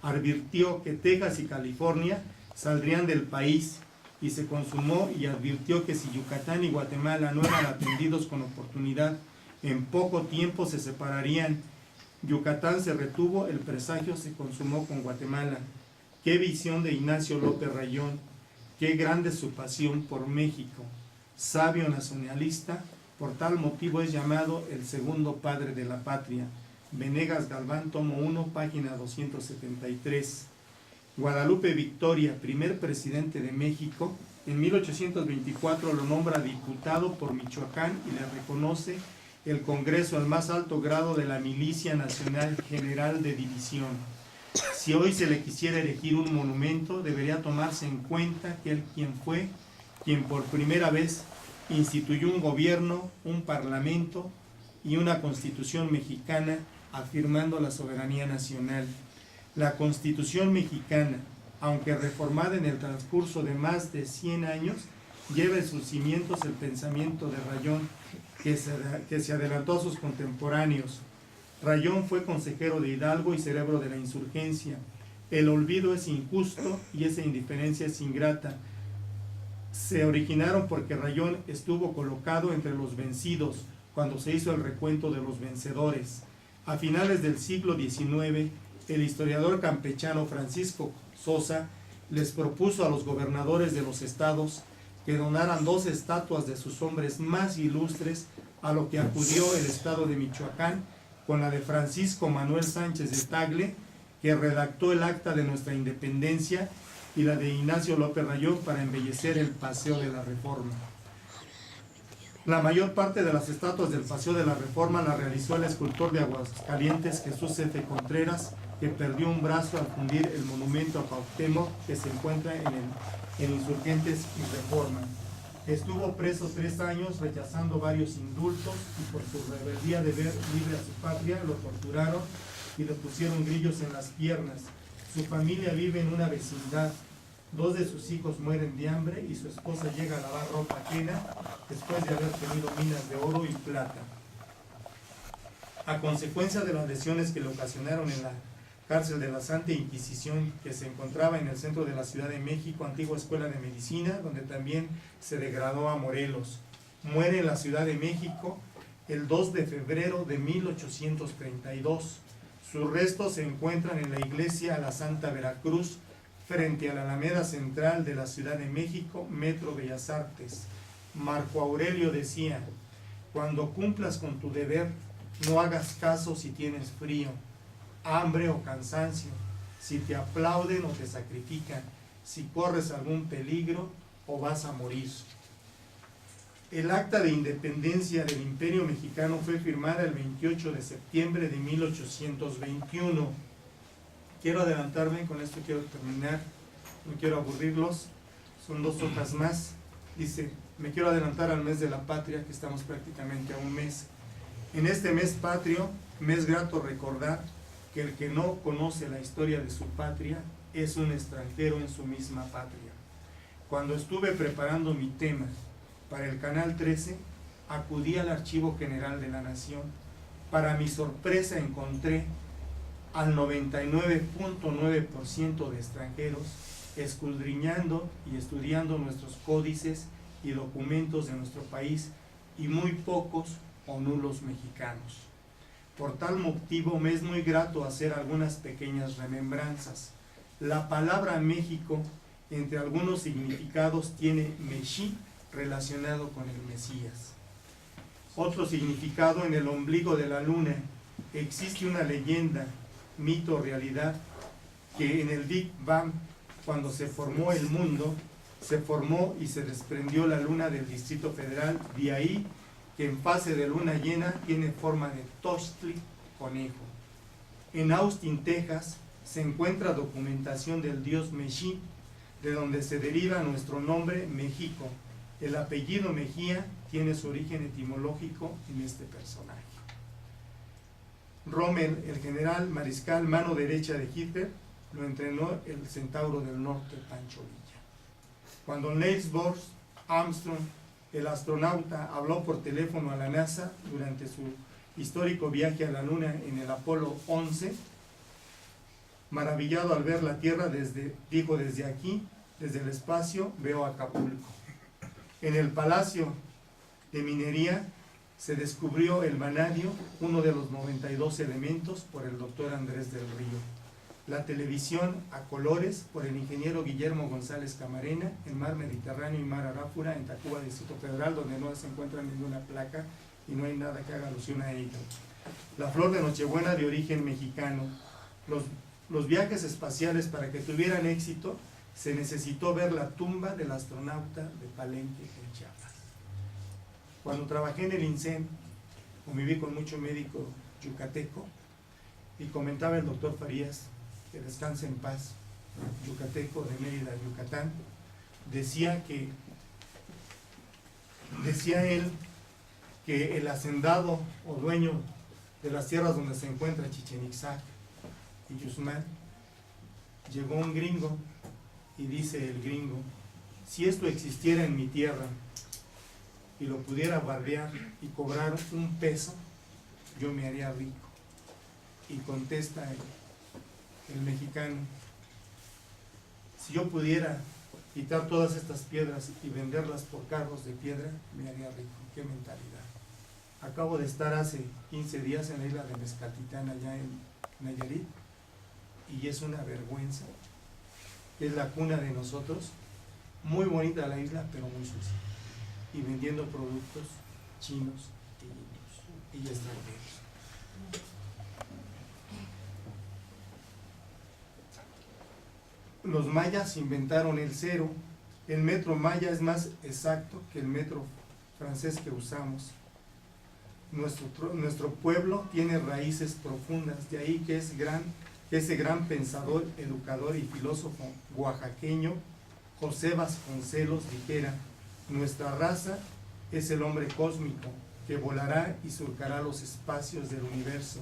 Advirtió que Texas y California saldrían del país, y se consumó, y advirtió que si Yucatán y Guatemala no eran atendidos con oportunidad, en poco tiempo se separarían. Yucatán se retuvo, el presagio se consumó con Guatemala. Qué visión de Ignacio López Rayón, qué grande su pasión por México. Sabio nacionalista, por tal motivo es llamado el segundo padre de la patria. Venegas Galván, tomo 1, página 273. Guadalupe Victoria, primer presidente de México, en 1824 lo nombra diputado por Michoacán y le reconoce el Congreso el más alto grado de la Milicia Nacional General de División. Si hoy se le quisiera elegir un monumento, debería tomarse en cuenta que él fue quien por primera vez instituyó un gobierno, un parlamento y una constitución mexicana, afirmando la soberanía nacional. La Constitución mexicana, aunque reformada en el transcurso de más de 100 años, lleva en sus cimientos el pensamiento de Rayón, que se adelantó a sus contemporáneos. Rayón fue consejero de Hidalgo y cerebro de la insurgencia. El olvido es injusto y esa indiferencia es ingrata. Se originaron porque Rayón estuvo colocado entre los vencidos cuando se hizo el recuento de los vencedores. A finales del siglo XIX, el historiador campechano Francisco Sosa les propuso a los gobernadores de los estados que donaran 2 estatuas de sus hombres más ilustres, a lo que acudió el estado de Michoacán con la de Francisco Manuel Sánchez de Tagle, que redactó el acta de nuestra independencia, y la de Ignacio López Rayón para embellecer el paseo de la Reforma. La mayor parte de las estatuas del Paseo de la Reforma la realizó el escultor de Aguascalientes Jesús F. Contreras, que perdió un brazo al fundir el monumento a Cuauhtémoc que se encuentra en Insurgentes y Reforma. Estuvo preso 3 años rechazando varios indultos y por su rebeldía de ver libre a su patria lo torturaron y le pusieron grillos en las piernas. Su familia vive en una vecindad. 2 de sus hijos mueren de hambre y su esposa llega a lavar ropa ajena después de haber tenido minas de oro y plata. A consecuencia de las lesiones que le ocasionaron en la cárcel de la Santa Inquisición, que se encontraba en el centro de la Ciudad de México, antigua escuela de medicina, donde también se degradó a Morelos. Muere en la Ciudad de México el 2 de febrero de 1832. Sus restos se encuentran en la iglesia La Santa Veracruz, frente a la Alameda Central de la Ciudad de México, Metro Bellas Artes. Marco Aurelio decía: cuando cumplas con tu deber, no hagas caso si tienes frío, hambre o cansancio, si te aplauden o te sacrifican, si corres algún peligro o vas a morir. El acta de independencia del Imperio Mexicano fue firmada el 28 de septiembre de 1821. Quiero adelantarme, con esto quiero terminar, no quiero aburrirlos, son 2 hojas más. Dice: me quiero adelantar al mes de la patria, que estamos prácticamente a un mes. En este mes patrio, me es grato recordar que el que no conoce la historia de su patria es un extranjero en su misma patria. Cuando estuve preparando mi tema para el Canal 13, acudí al Archivo General de la Nación. Para mi sorpresa encontré al 99.9% de extranjeros escudriñando y estudiando nuestros códices y documentos de nuestro país, y muy pocos o nulos mexicanos. Por tal motivo me es muy grato hacer algunas pequeñas remembranzas. La palabra México, entre algunos significados, tiene Mexí, relacionado con el Mesías. Otro significado: en el ombligo de la luna. Existe una leyenda, mito o realidad, que en el Big Bang, cuando se formó el mundo, se formó y se desprendió la luna del Distrito Federal. De ahí que en fase de luna llena tiene forma de tóxtli, conejo. En Austin, Texas, se encuentra documentación del dios Mexí, de donde se deriva nuestro nombre México. El apellido Mejía tiene su origen etimológico en este personaje. Rommel, el general mariscal mano derecha de Hitler, lo entrenó el Centauro del Norte, Pancho Villa. Cuando Neil Armstrong, el astronauta, habló por teléfono a la NASA durante su histórico viaje a la Luna en el Apolo 11, maravillado al ver la Tierra, dijo: desde aquí, desde el espacio, veo Acapulco. En el Palacio de Minería se descubrió el vanadio, uno de los 92 elementos, por el doctor Andrés del Río. La televisión a colores por el ingeniero Guillermo González Camarena, en Mar Mediterráneo y Mar Aráfura, en Tacuba, Distrito Federal, donde no se encuentra ninguna placa y no hay nada que haga alusión a ello. La flor de Nochebuena, de origen mexicano. Los viajes espaciales, para que tuvieran éxito, se necesitó ver la tumba del astronauta de Palenque, en Chiapas. Cuando trabajé en el INSEM, conviví con mucho médico yucateco, y comentaba el doctor Farías, que descanse en paz, yucateco de Mérida, Yucatán, decía él que el hacendado o dueño de las tierras donde se encuentra Chichén Itzá y Yusmán, llegó un gringo y dice el gringo: si esto existiera en mi tierra y lo pudiera barbear y cobrar un peso, yo me haría rico. Y contesta el mexicano: si yo pudiera quitar todas estas piedras y venderlas por carros de piedra, me haría rico. Qué mentalidad. Acabo de estar hace 15 días en la isla de Mezcatitán, allá en Nayarit, y es una vergüenza. Es la cuna de nosotros, muy bonita la isla, pero muy sucia, y vendiendo productos chinos y extranjeros. Los mayas inventaron el cero. El metro maya es más exacto que el metro francés que usamos. Nuestro pueblo tiene raíces profundas, de ahí que ese gran pensador, educador y filósofo oaxaqueño José Vasconcelos dijera: nuestra raza es el hombre cósmico que volará y surcará los espacios del universo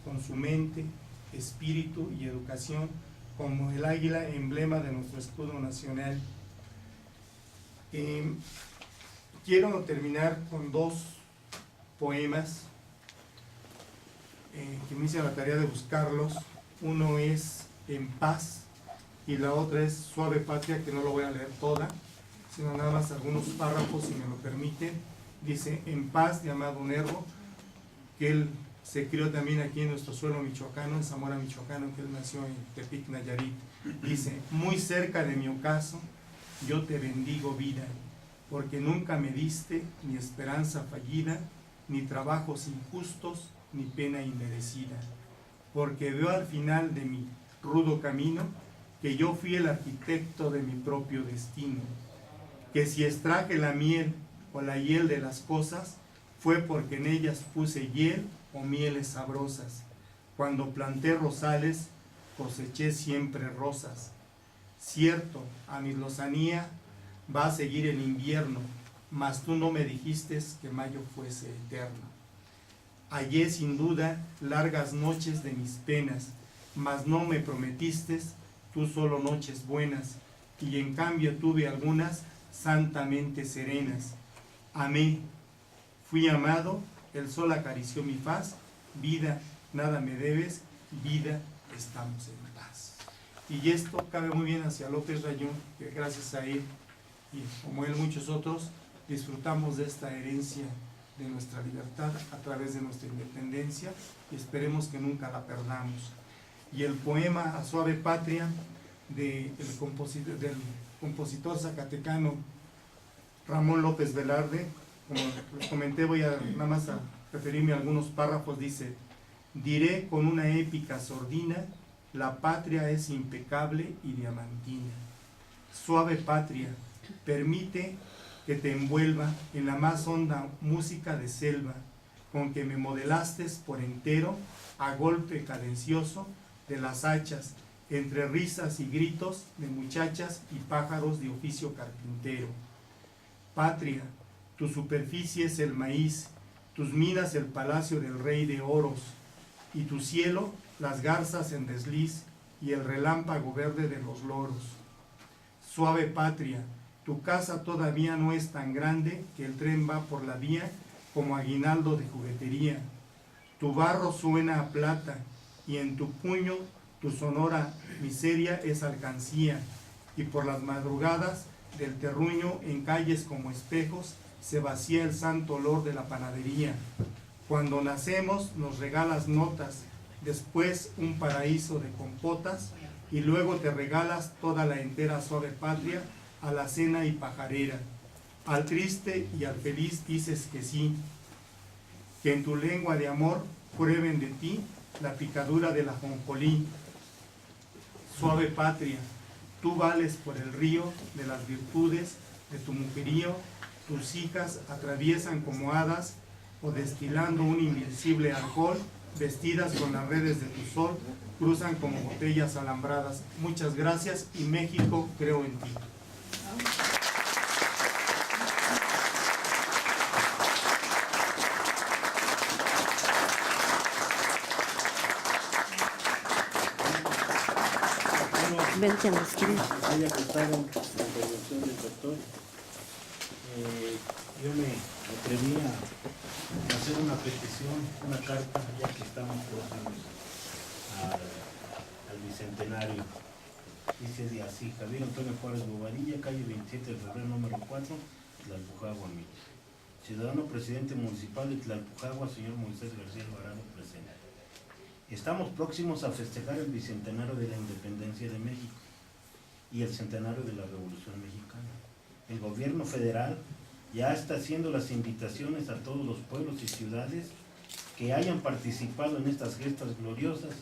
con su mente, espíritu y educación, como el águila, emblema de nuestro escudo nacional. Quiero terminar con dos poemas que me hice la tarea de buscarlos. Uno es En Paz y la otra es Suave Patria, que no lo voy a leer toda, sino nada más algunos párrafos, si me lo permiten. Dice: En Paz, de Amado Nervo, que él se crió también aquí en nuestro suelo michoacano, en Zamora, Michoacano, que él nació en Tepic, Nayarit. Dice: muy cerca de mi ocaso, yo te bendigo, vida, porque nunca me diste ni esperanza fallida, ni trabajos injustos, ni pena inmerecida, porque veo al final de mi rudo camino que yo fui el arquitecto de mi propio destino, que si extraje la miel o la hiel de las cosas, fue porque en ellas puse hiel o mieles sabrosas. Cuando planté rosales, coseché siempre rosas. Cierto, a mi lozanía va a seguir el invierno, mas tú no me dijiste que mayo fuese eterno. Hallé sin duda largas noches de mis penas, mas no me prometiste tú solo noches buenas, y en cambio tuve algunas santamente serenas. Amé, fui amado, el sol acarició mi faz, vida, nada me debes, vida, estamos en paz. Y esto cabe muy bien hacia López Rayón, que gracias a él, y como él muchos otros, disfrutamos de esta herencia de nuestra libertad a través de nuestra independencia, y esperemos que nunca la perdamos. Y el poema A Suave Patria del compositor zacatecano Ramón López Velarde, como les comenté, voy a nada más a referirme a algunos párrafos. Dice: diré con una épica sordina, la patria es impecable y diamantina. Suave patria, permite que te envuelva en la más honda música de selva, con que me modelaste por entero a golpe cadencioso de las hachas, entre risas y gritos de muchachas y pájaros de oficio carpintero. Patria, tu superficie es el maíz, tus minas el palacio del rey de oros, y tu cielo las garzas en desliz y el relámpago verde de los loros. Suave patria, tu casa todavía no es tan grande que el tren va por la vía como aguinaldo de juguetería. Tu barro suena a plata y en tu puño tu sonora miseria es alcancía, y por las madrugadas del terruño en calles como espejos se vacía el santo olor de la panadería. Cuando nacemos nos regalas notas, después un paraíso de compotas, y luego te regalas toda la entera suave patria a la cena y pajarera. Al triste y al feliz dices que sí, que en tu lengua de amor prueben de ti la picadura del ajonjolí. Suave patria, tú vales por el río de las virtudes de tu mujerío, tus hijas atraviesan como hadas o destilando un invencible alcohol, vestidas con las redes de tu sol, cruzan como botellas alambradas. Muchas gracias, y México, creo en ti. Vente a la esquina. Haya gustado la intervención del doctor. Yo me atreví a hacer una petición, una carta, ya que estamos próximos al bicentenario. Dice así: Javier Antonio Juárez Bobadilla, calle 27 de febrero, número 4, Tlalpujagua, México. Ciudadano presidente municipal de Tlalpujagua, señor Moisés García Alvarado, presente. Estamos próximos a festejar el bicentenario de la independencia de México y el centenario de la Revolución Mexicana. El gobierno federal ya está haciendo las invitaciones a todos los pueblos y ciudades que hayan participado en estas gestas gloriosas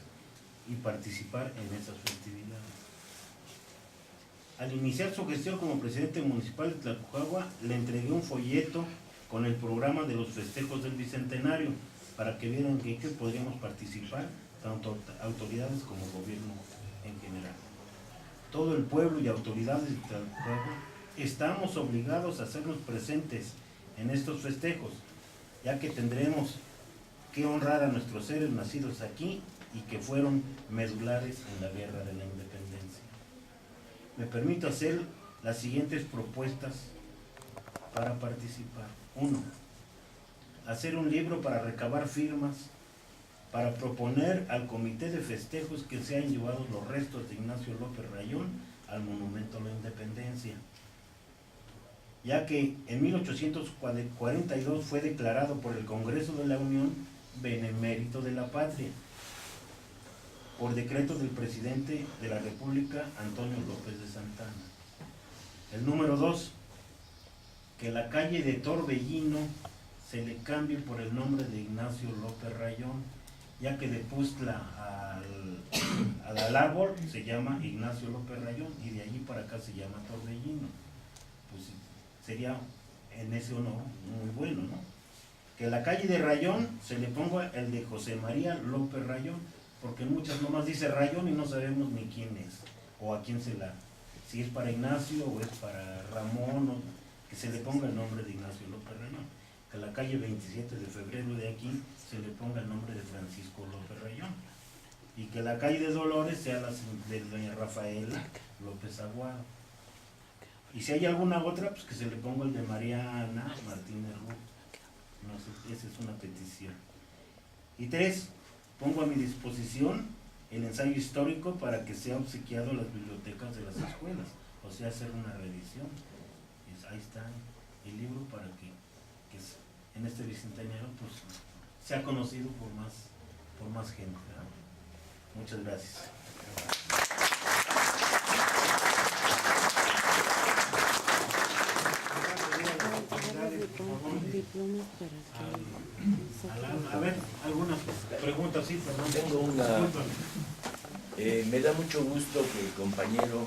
y participar en esas festividades. Al iniciar su gestión como presidente municipal de Tlalpujagua, le entregué un folleto con el programa de los festejos del Bicentenario, para que vieran que podríamos participar, tanto autoridades como gobierno en general. Todo el pueblo y autoridades del pueblo estamos obligados a hacernos presentes en estos festejos, ya que tendremos que honrar a nuestros seres nacidos aquí y que fueron medulares en la guerra de la independencia. Me permito hacer las siguientes propuestas para participar. 1. Hacer un libro para recabar firmas, para proponer al comité de festejos que sean llevados los restos de Ignacio López Rayón al Monumento a la Independencia, ya que en 1842 fue declarado por el Congreso de la Unión Benemérito de la Patria, por decreto del presidente de la República, Antonio López de Santana. El número 2, que la calle de Torbellino se le cambie por el nombre de Ignacio López Rayón, ya que de Pustla al árbol se llama Ignacio López Rayón y de allí para acá se llama Torbellino. Pues sería en ese honor muy bueno, ¿no? Que la calle de Rayón se le ponga el de José María López Rayón, porque muchas nomás dice Rayón y no sabemos ni quién es, o a quién si es para Ignacio o es para Ramón, que se le ponga el nombre de Ignacio López Rayón. Que la calle 27 de febrero de aquí se le ponga el nombre de Francisco López Rayón. Y que la calle de Dolores sea la de doña Rafaela López Aguado. Y si hay alguna otra, pues que se le ponga el de Mariana Martínez Rú. No sé, esa es una petición. Y 3, pongo a mi disposición el ensayo histórico para que sea obsequiado a las bibliotecas de las escuelas, o sea, hacer una reedición. Ahí está el libro para que en este bicentenario pues sea conocido por más gente, ¿no? Muchas gracias. A ver, algunas preguntas, sí, perdón. Tengo una. Me da mucho gusto que el compañero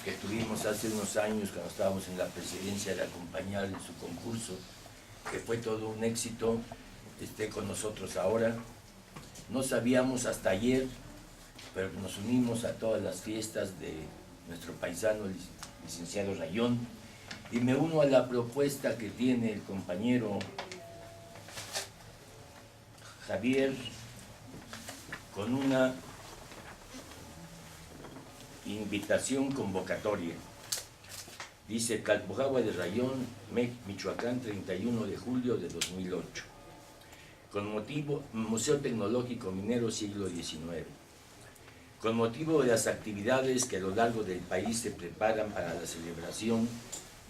que tuvimos hace unos años cuando estábamos en la presidencia de acompañar en su concurso, que fue todo un éxito, esté con nosotros ahora. No sabíamos hasta ayer, pero nos unimos a todas las fiestas de nuestro paisano, el licenciado Rayón, y me uno a la propuesta que tiene el compañero Javier con una invitación convocatoria. Dice Calpojagua de Rayón, Michoacán, 31 de julio de 2008. Con motivo, Museo Tecnológico Minero siglo XIX. Con motivo de las actividades que a lo largo del país se preparan para la celebración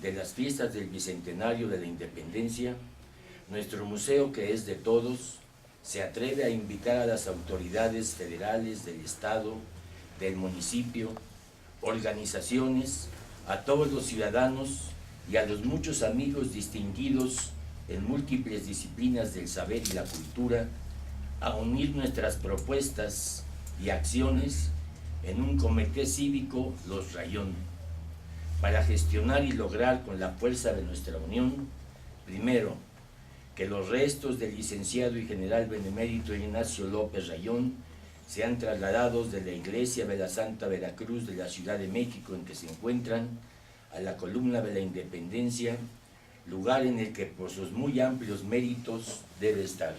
de las fiestas del Bicentenario de la Independencia, nuestro museo, que es de todos, se atreve a invitar a las autoridades federales del Estado, del municipio, organizaciones, a todos los ciudadanos y a los muchos amigos distinguidos en múltiples disciplinas del saber y la cultura, a unir nuestras propuestas y acciones en un comité cívico Los Rayón, para gestionar y lograr con la fuerza de nuestra unión, primero, que los restos del licenciado y general benemérito Ignacio López Rayón sean trasladados de la Iglesia de la Santa Veracruz de la Ciudad de México en que se encuentran a la Columna de la Independencia, lugar en el que por sus muy amplios méritos debe estar.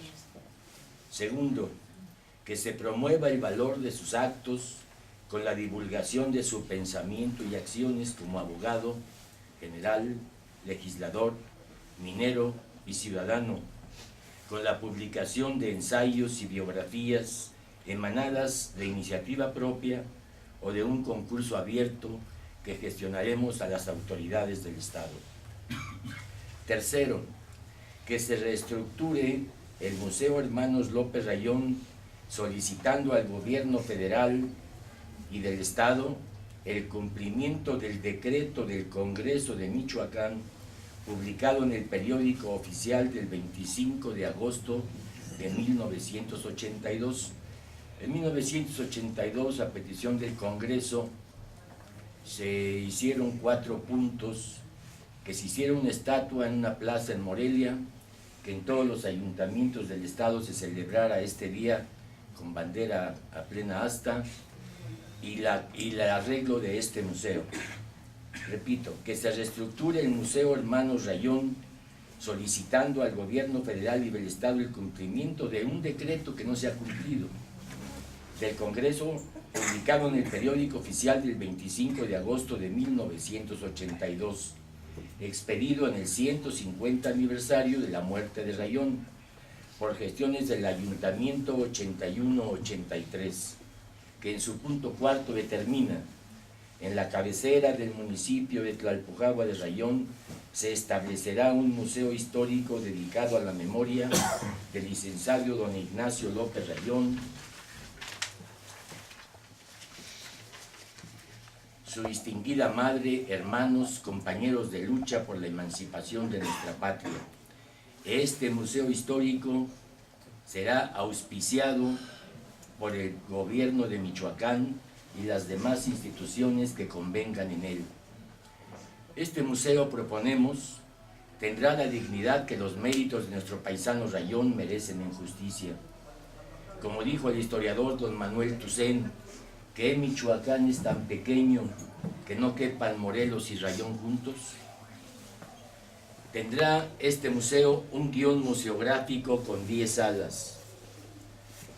Segundo, que se promueva el valor de sus actos con la divulgación de su pensamiento y acciones como abogado, general, legislador, minero y ciudadano, con la publicación de ensayos y biografías emanadas de iniciativa propia o de un concurso abierto que gestionaremos a las autoridades del Estado. Tercero, que se reestructure el Museo Hermanos López Rayón, solicitando al gobierno federal y del Estado el cumplimiento del decreto del Congreso de Michoacán, publicado en el periódico oficial del 25 de agosto de 1982. En 1982, a petición del Congreso, se hicieron 4 puntos que se hiciera una estatua en una plaza en Morelia, que en todos los ayuntamientos del estado se celebrara este día con bandera a plena asta, y el arreglo de este museo. Repito, que se reestructure el Museo Hermanos Rayón, solicitando al gobierno federal y del estado el cumplimiento de un decreto que no se ha cumplido, del Congreso, publicado en el periódico oficial del 25 de agosto de 1982, expedido en el 150 aniversario de la muerte de Rayón, por gestiones del Ayuntamiento 81-83, que en su punto cuarto determina: en la cabecera del municipio de Tlalpujahua de Rayón se establecerá un museo histórico dedicado a la memoria del licenciado don Ignacio López Rayón, su distinguida madre, hermanos, compañeros de lucha por la emancipación de nuestra patria. Este museo histórico será auspiciado por el gobierno de Michoacán y las demás instituciones que convengan en él. Este museo, proponemos, tendrá la dignidad que los méritos de nuestro paisano Rayón merecen en justicia. Como dijo el historiador don Manuel Tucén, que Michoacán es tan pequeño que no quepan Morelos y Rayón juntos. Tendrá este museo un guión museográfico con 10 salas.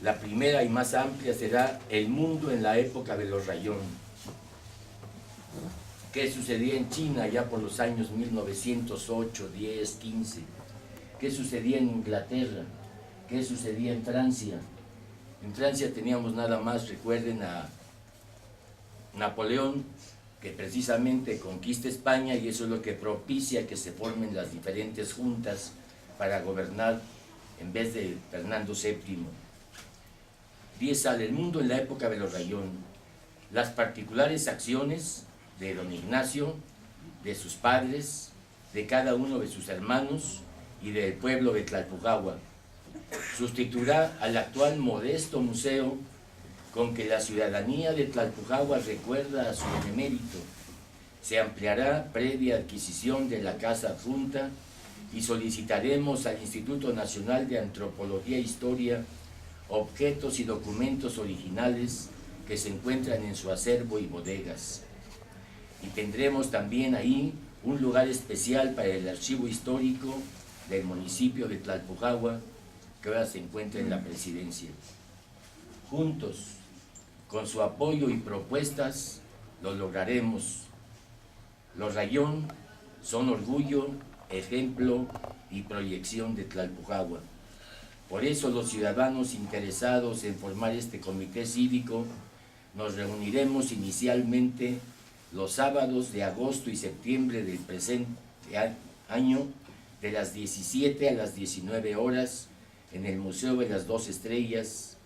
La primera y más amplia será El mundo en la época de los Rayón. ¿Qué sucedía en China ya por los años 1908, 10, 15? ¿Qué sucedía en Inglaterra? ¿Qué sucedía en Francia? En Francia teníamos nada más, recuerden, a Napoleón, que precisamente conquista España, y eso es lo que propicia que se formen las diferentes juntas para gobernar en vez de Fernando VII. 10 sale El mundo en la época de los Rayón. Las particulares acciones de don Ignacio, de sus padres, de cada uno de sus hermanos y del pueblo de Tlalpujahua. Sustituirá al actual modesto museo con que la ciudadanía de Tlalpujahua recuerda a su benemérito. Se ampliará previa adquisición de la casa adjunta y solicitaremos al Instituto Nacional de Antropología e Historia objetos y documentos originales que se encuentran en su acervo y bodegas. Y tendremos también ahí un lugar especial para el archivo histórico del municipio de Tlalpujahua, que ahora se encuentra en la presidencia. Juntos, con su apoyo y propuestas, lo lograremos. Los Rayón son orgullo, ejemplo y proyección de Tlalpujahua. Por eso los ciudadanos interesados en formar este comité cívico nos reuniremos inicialmente los sábados de agosto y septiembre del presente año, de las 17 a las 19 horas, en el Museo de las Dos Estrellas.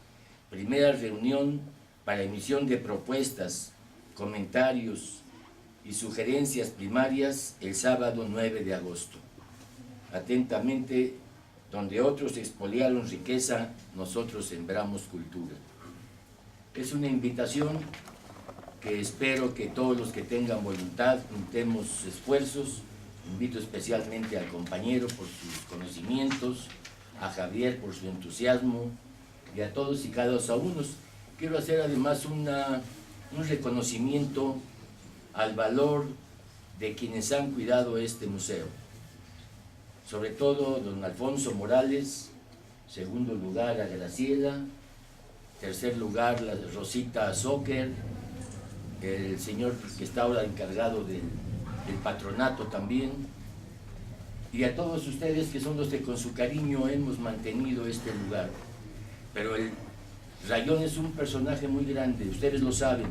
Primera reunión para emisión de propuestas, comentarios y sugerencias primarias el sábado 9 de agosto. Atentamente, donde otros expoliaron riqueza, nosotros sembramos cultura. Es una invitación que espero que todos los que tengan voluntad juntemos esfuerzos. Invito especialmente al compañero por sus conocimientos, a Javier por su entusiasmo y a todos y cada uno. Quiero hacer además un reconocimiento al valor de quienes han cuidado este museo. Sobre todo don Alfonso Morales, segundo lugar a Graciela, tercer lugar la Rosita Zóquer, el señor que está ahora encargado del patronato también, y a todos ustedes que son los que con su cariño hemos mantenido este lugar. Pero el Rayón es un personaje muy grande, ustedes lo saben,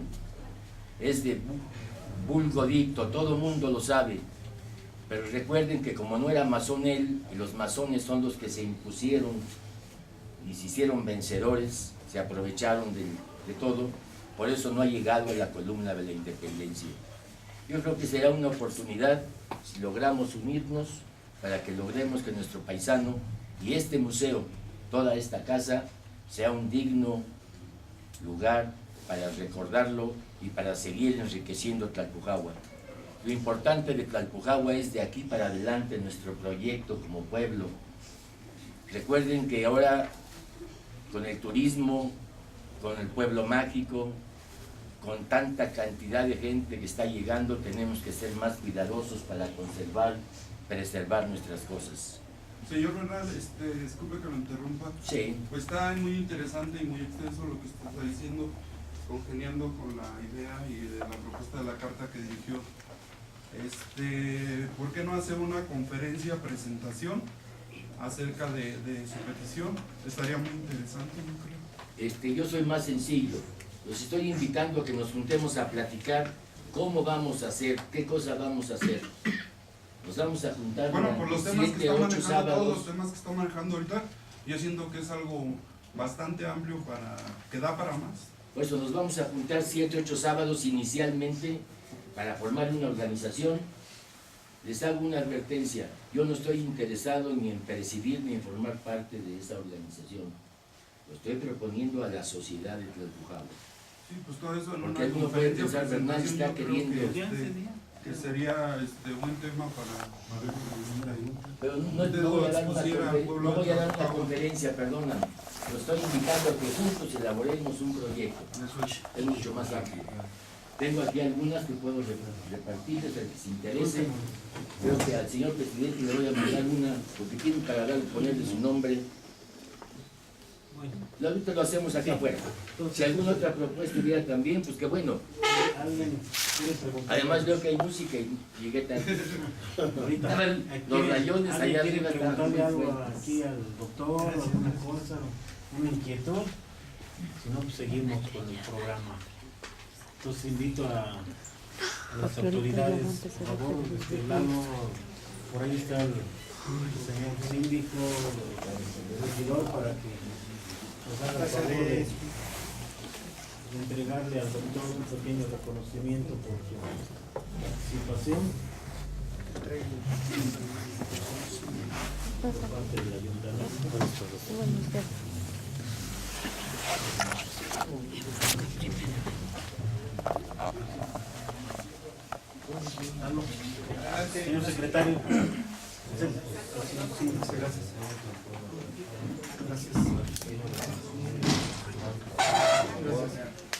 es de vulgo dicto, todo mundo lo sabe, pero recuerden que como no era masón él, y los masones son los que se impusieron y se hicieron vencedores, se aprovecharon de todo, por eso no ha llegado a la columna de la independencia. Yo creo que será una oportunidad, si logramos unirnos, para que logremos que nuestro paisano y este museo, toda esta casa, sea un digno lugar para recordarlo y para seguir enriqueciendo Tlalpujahua. Lo importante de Tlalpujahua es de aquí para adelante nuestro proyecto como pueblo. Recuerden que ahora con el turismo, con el pueblo mágico, con tanta cantidad de gente que está llegando, tenemos que ser más cuidadosos para conservar, preservar nuestras cosas. Señor Bernal, disculpe que lo interrumpa. Sí. Pues está muy interesante y muy extenso lo que usted está diciendo, congeniando con la idea y de la propuesta de la carta que dirigió. ¿Por qué no hacer una conferencia, presentación acerca de su petición? Estaría muy interesante, ¿no creo? Yo soy más sencillo. Los estoy invitando a que nos juntemos a platicar cómo vamos a hacer, qué cosas vamos a hacer. Nos vamos a juntar Bueno, por los temas que 7, están 8 manejando, sábados. todos los temas que están manejando ahorita, yo siento que es algo bastante amplio que da para más. Por eso nos vamos a juntar 7, 8 sábados inicialmente para formar una organización. Les hago una advertencia, yo no estoy interesado ni en presidir ni en formar parte de esa organización. Lo estoy proponiendo a la sociedad de Tlalpujahua. Sí, pues todo eso en Porque una alguno puede conferencia, pensar, Bernal presentación, está yo creo queriendo. que sería buen tema para... Pero no Usted voy lo a dar expusiera al pueblo de una Tlalpujahua. conferencia, perdóname. Lo estoy invitando a que juntos elaboremos un proyecto. Es mucho más amplio. Tengo aquí algunas que puedo repartirles al que se interese. Creo que al señor presidente le voy a mandar una, porque quiero encargar de ponerle su nombre. Ahorita lo hacemos aquí afuera. Si alguna otra propuesta hubiera también, pues qué bueno. Además veo que hay música y llegué tarde. Estaban los rayones allá arriba. Preguntarle algo aquí al doctor, alguna cosa, una inquietud. Si no, pues seguimos con el programa. Entonces invito a las autoridades, por favor, de este lado, por ahí está el señor síndico, el regidor, para que nos haga el favor de entregarle al doctor un pequeño reconocimiento por su participación por parte del ayuntamiento. Señor secretario. Sí, gracias.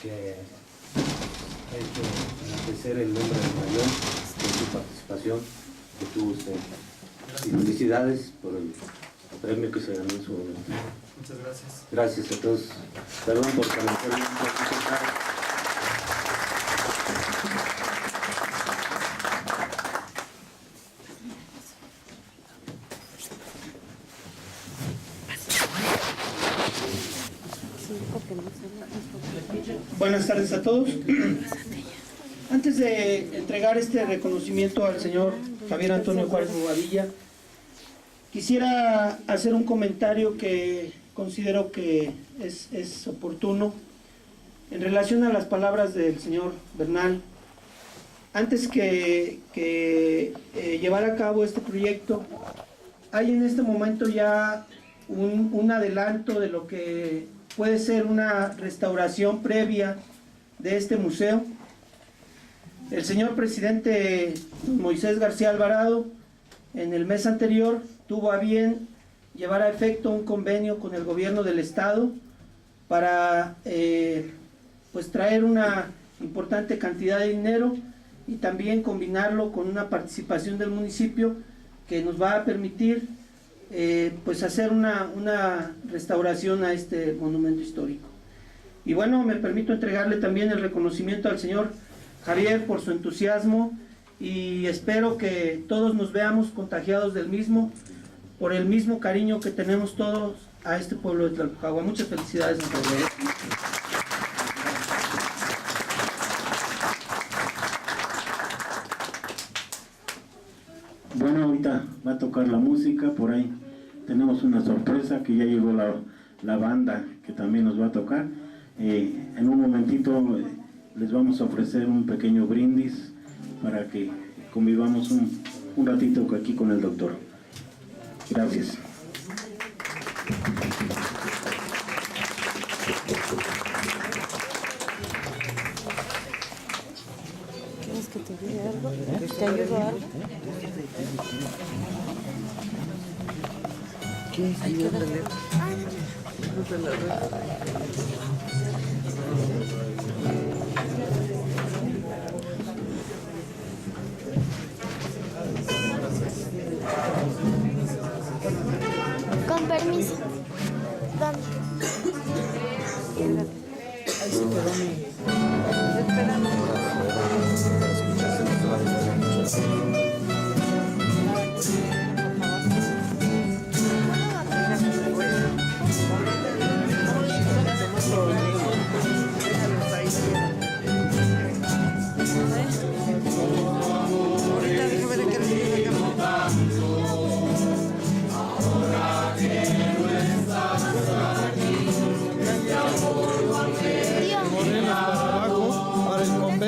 Que ha hecho enaltecer el nombre del mayor por su participación que tuvo usted. Y felicidades por el premio que se ganó en su momento. Muchas gracias. Gracias a todos. Perdón por calentar un poquito. Buenas tardes a todos. Antes de entregar este reconocimiento al señor Javier Antonio Juárez Bobadilla, quisiera hacer un comentario que considero que es oportuno en relación a las palabras del señor Bernal. Antes que llevar a cabo este proyecto, hay en este momento ya un adelanto de lo que puede ser una restauración previa de este museo. El señor presidente Moisés García Alvarado en el mes anterior tuvo a bien llevar a efecto un convenio con el gobierno del estado para pues traer una importante cantidad de dinero y también combinarlo con una participación del municipio que nos va a permitir pues hacer una restauración a este monumento histórico. Y bueno, me permito entregarle también el reconocimiento al señor Javier por su entusiasmo y espero que todos nos veamos contagiados del mismo, por el mismo cariño que tenemos todos a este pueblo de Tlalpujahua. Muchas felicidades, don Javier. Bueno, ahorita va a tocar la música, por ahí tenemos una sorpresa que ya llegó la banda que también nos va a tocar. En un momentito les vamos a ofrecer un pequeño brindis para que convivamos un ratito aquí con el doctor. Gracias. ¿Quieres que te ¿Te ayudo algo? ¿Qué? Ayúdale. Con permiso. ¿Dónde? Ahí se quedó mi...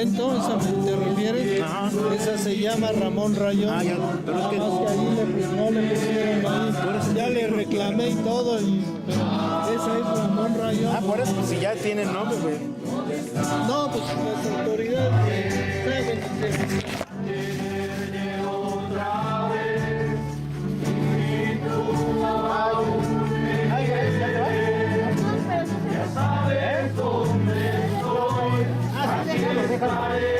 ¿Esa te refieres? Esa se llama Ramón Rayón. Pero es que ahí no le pusieron ahí. Ya le reclamé y todo, pero esa es Ramón Rayón. por eso, pues si ya tiene nombre, güey. No, pues las autoridades saben.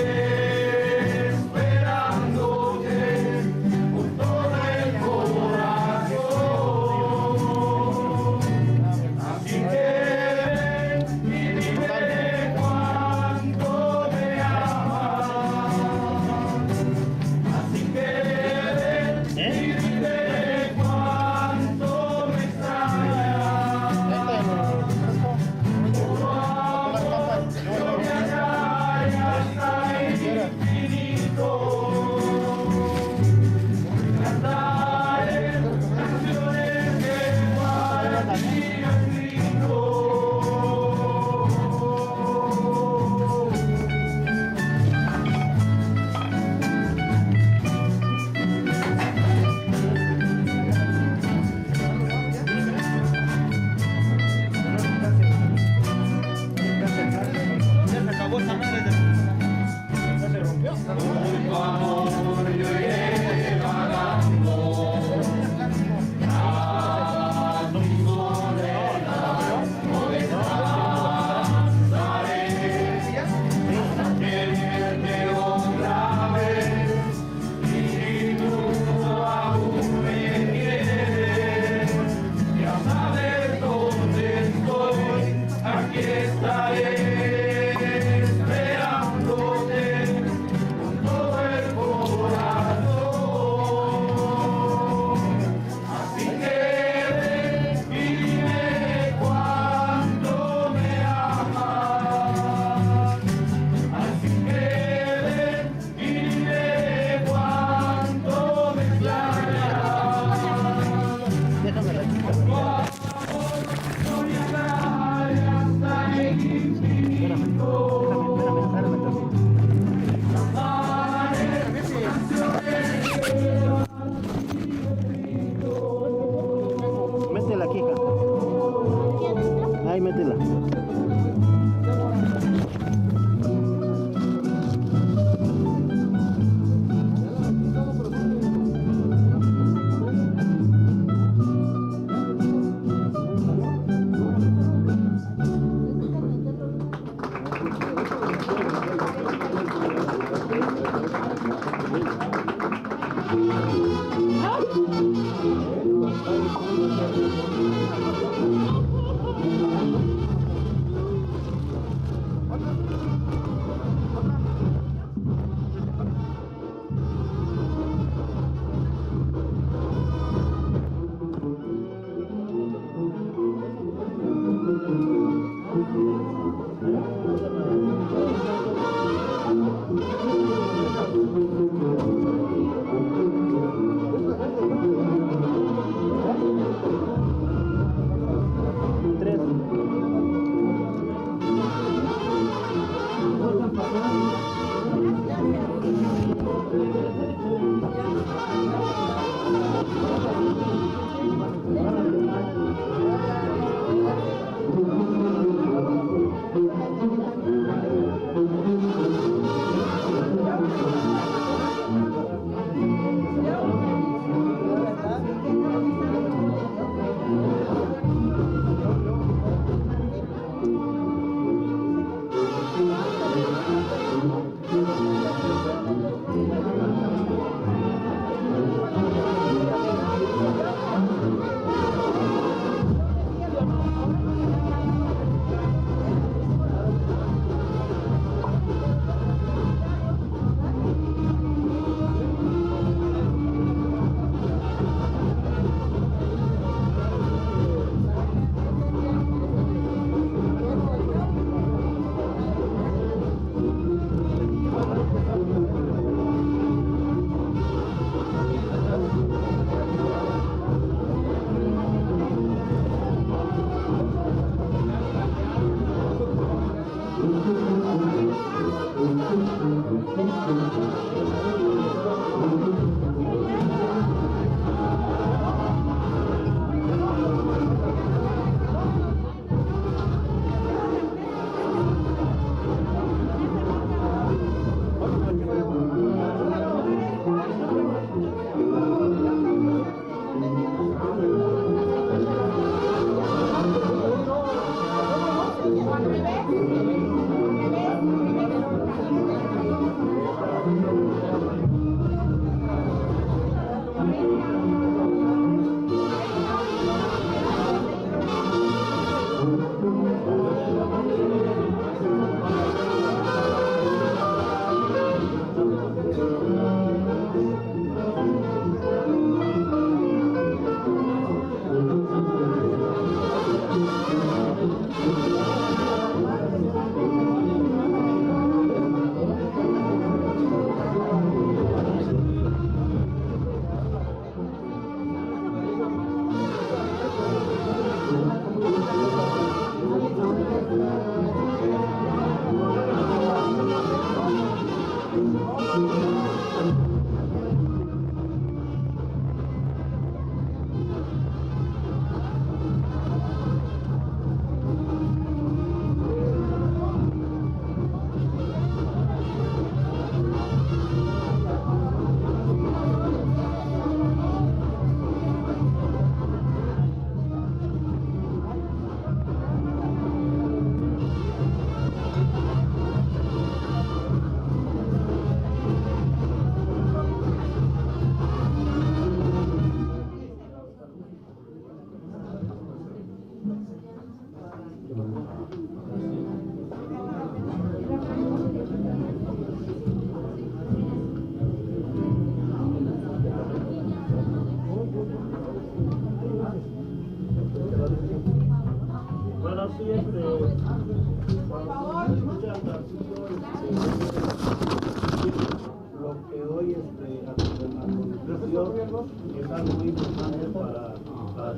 muy importante para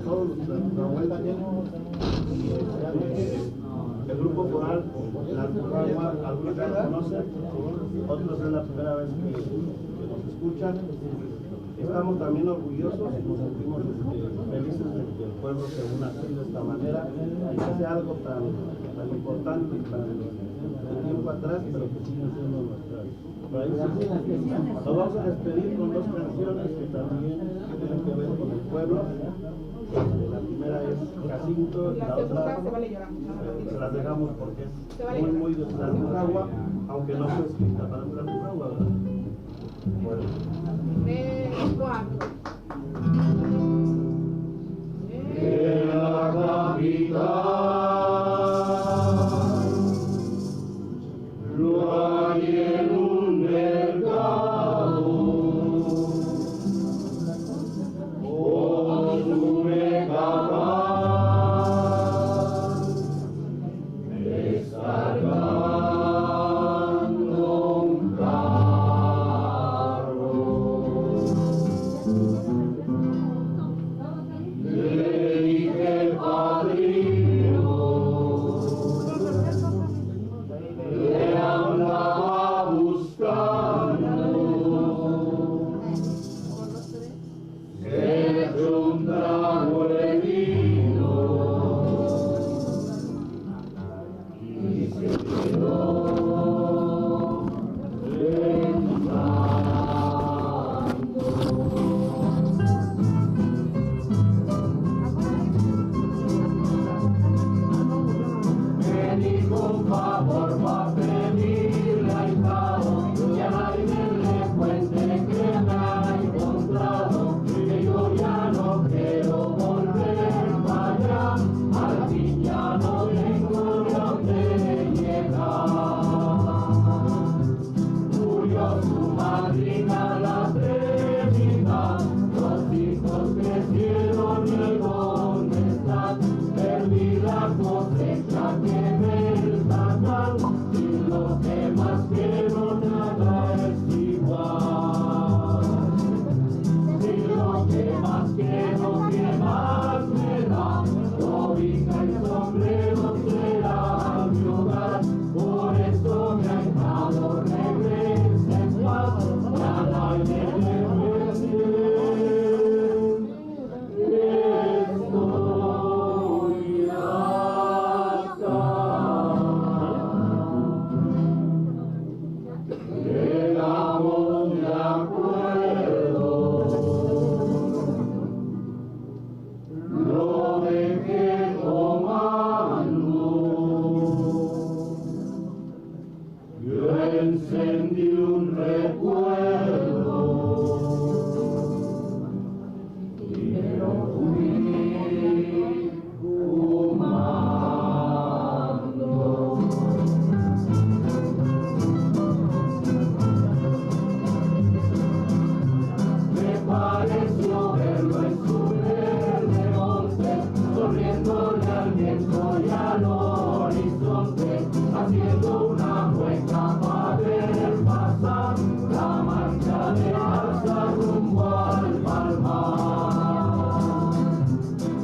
todos nuestra vuelta. Y el grupo coral, algunos ya lo conocen, otros es la primera vez que nos escuchan. Estamos también orgullosos y nos sentimos felices de que el pueblo se una así de esta manera y que sea algo tan importante y tan de tiempo atrás, pero que sigue siendo nuestras raíces. Nos vamos a despedir con dos canciones que también tienen que ver con el pueblo. La primera es Jacinto y la otra se las dejamos porque es muy de Tlalpujahua, aunque no fue escrita para Tlalpujahua, ¿verdad? Bueno. En la capital no hay en un mercado con una capaz descargando un carro. Le dije padrino, le andaba buscando, se echó un trago de vino y se quedó me dijo un favor para pedirle al cabo que a nadie le cuente que me ha encontrado, que yo ya no quiero volver para allá, al fin ya no tengo dónde llegar. Murió su madrina la atrevida, los hijos crecieron y dónde están, perdí la cosecha que me sacan, y lo que más quiero nada es igual. Y lo que más quiero que más me da, cobija y sombrero será mi hogar, por eso me ha dejado regresa en paz, ya no hay de estoy acá. Llegamos de acuerdo, lo dejé tomando, yo encendí un recuerdo y me lo fui fumando. Me pareció verlo en su verde monte, sonriéndole al viento y al horizonte, haciendo una mueca para ver pasar la marcha de alza rumbo al palmar.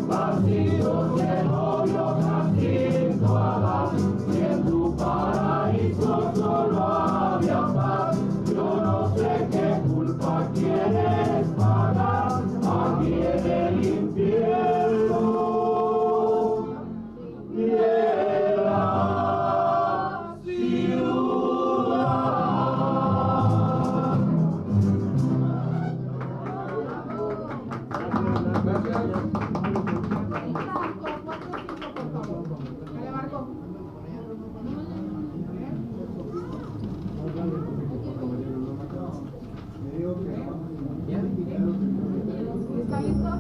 Vacíos de novio Jacinto Adán, y en tu paraíso solo había paz. Yo no sé qué culpa quieres pagar aquí en el infierno de la ciudad. ¿Está listo?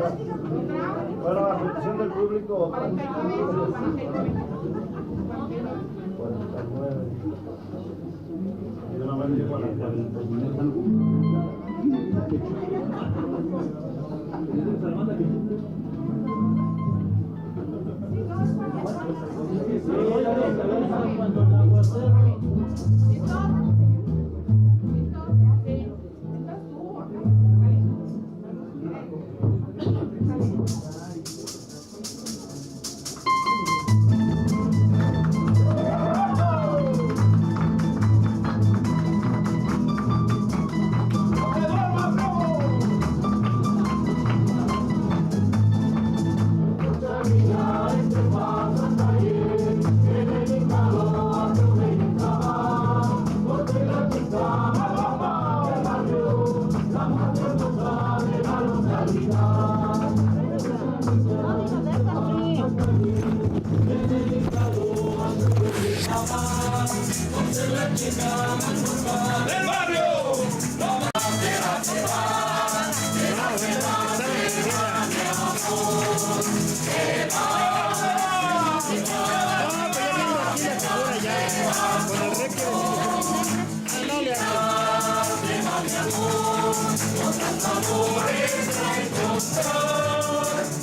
Bueno, a petición del público. 49. Yo no me llevo a la 49.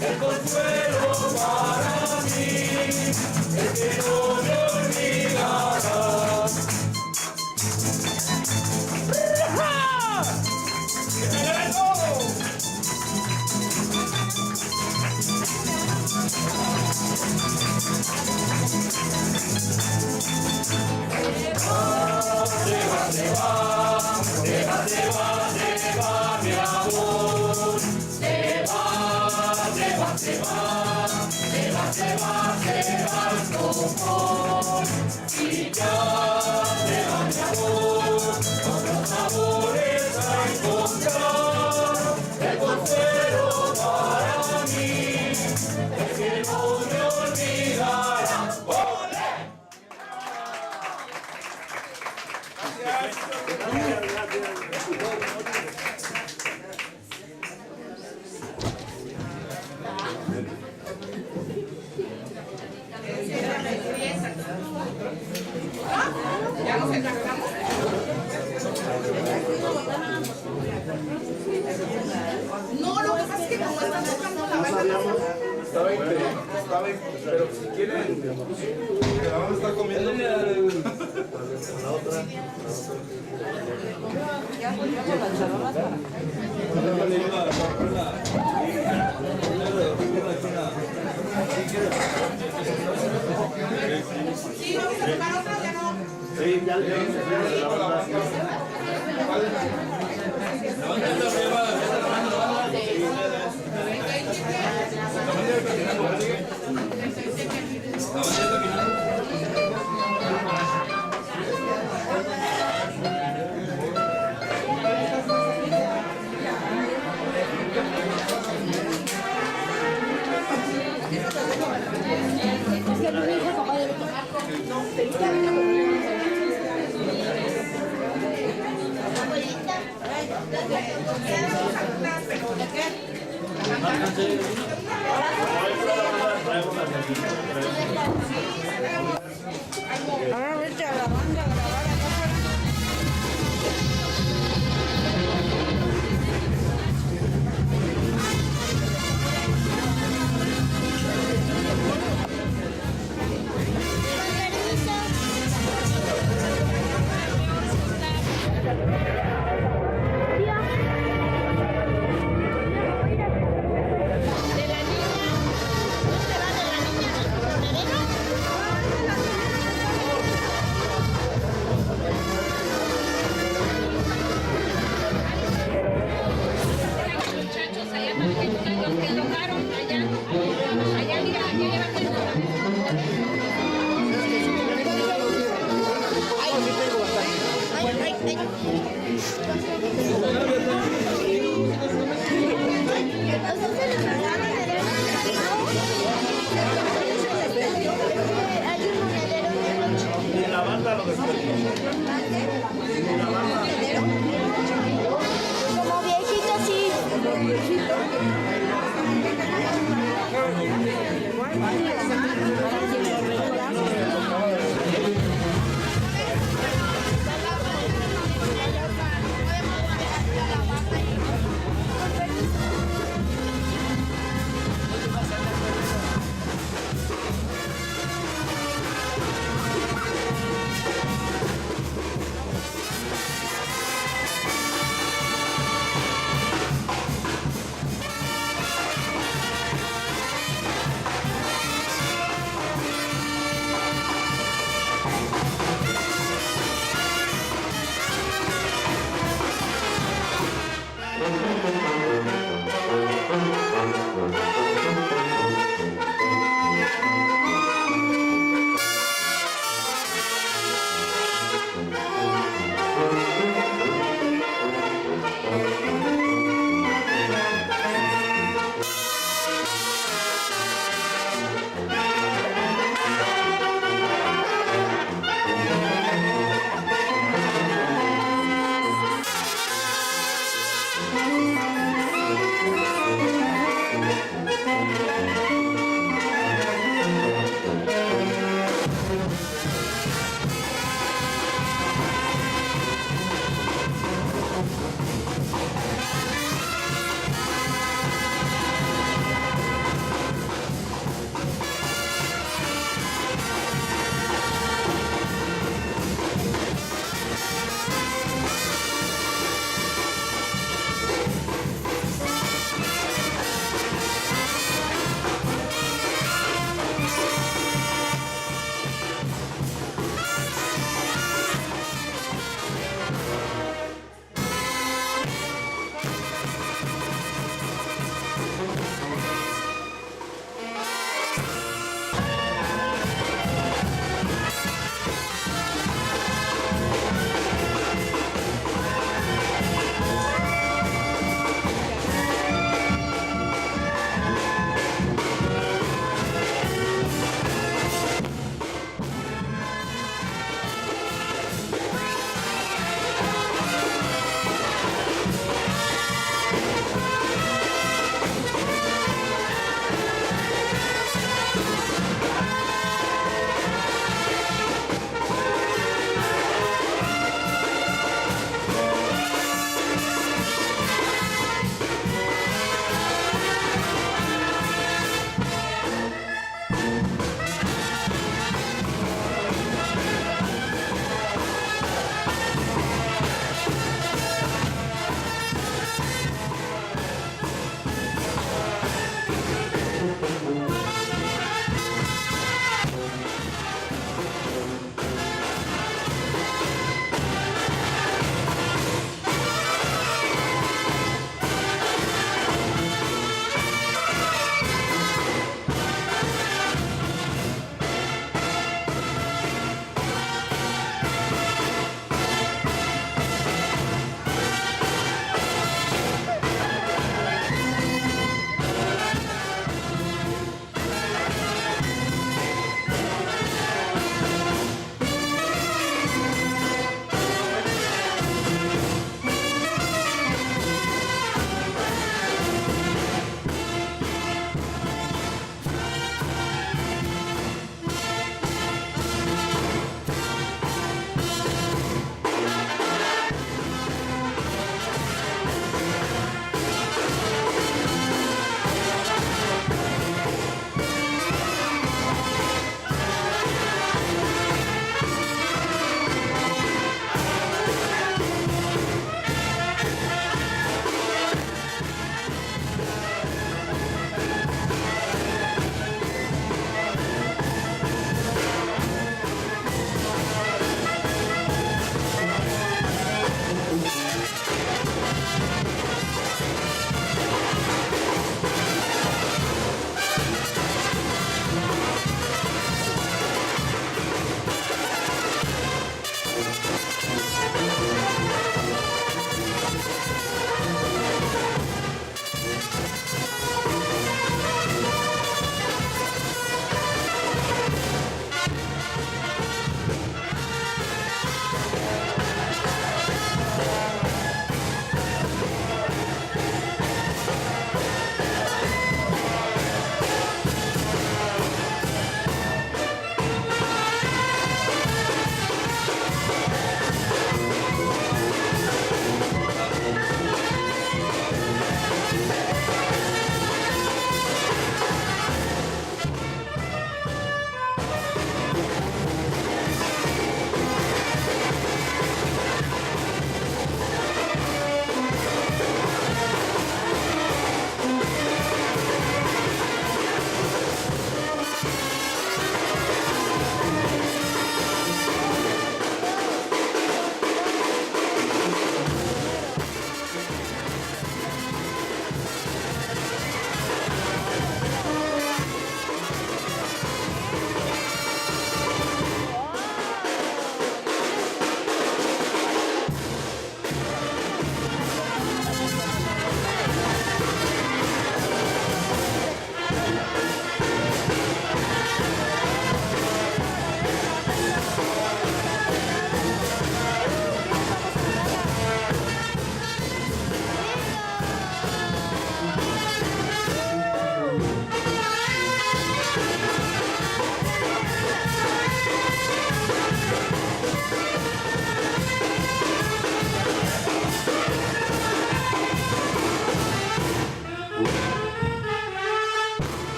El consuelo para mí es que no me olvidarás. Se va, mi amor. Se va el confort. Y ya se va mi amor. Otros amores a encontrar. El consuelo para mí es que no me olvidará. ¡Olé! ¿Ya nos encargamos? No, lo que pasa es que como están tocando la banda. Estaba pero si quieren, la vamos a estar comiendo. La otra. Sí, vamos a tocar otra, ya no. Sí, ya Ahora vete a la banda a grabar acá afuera. Como viejito, sí.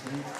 presente.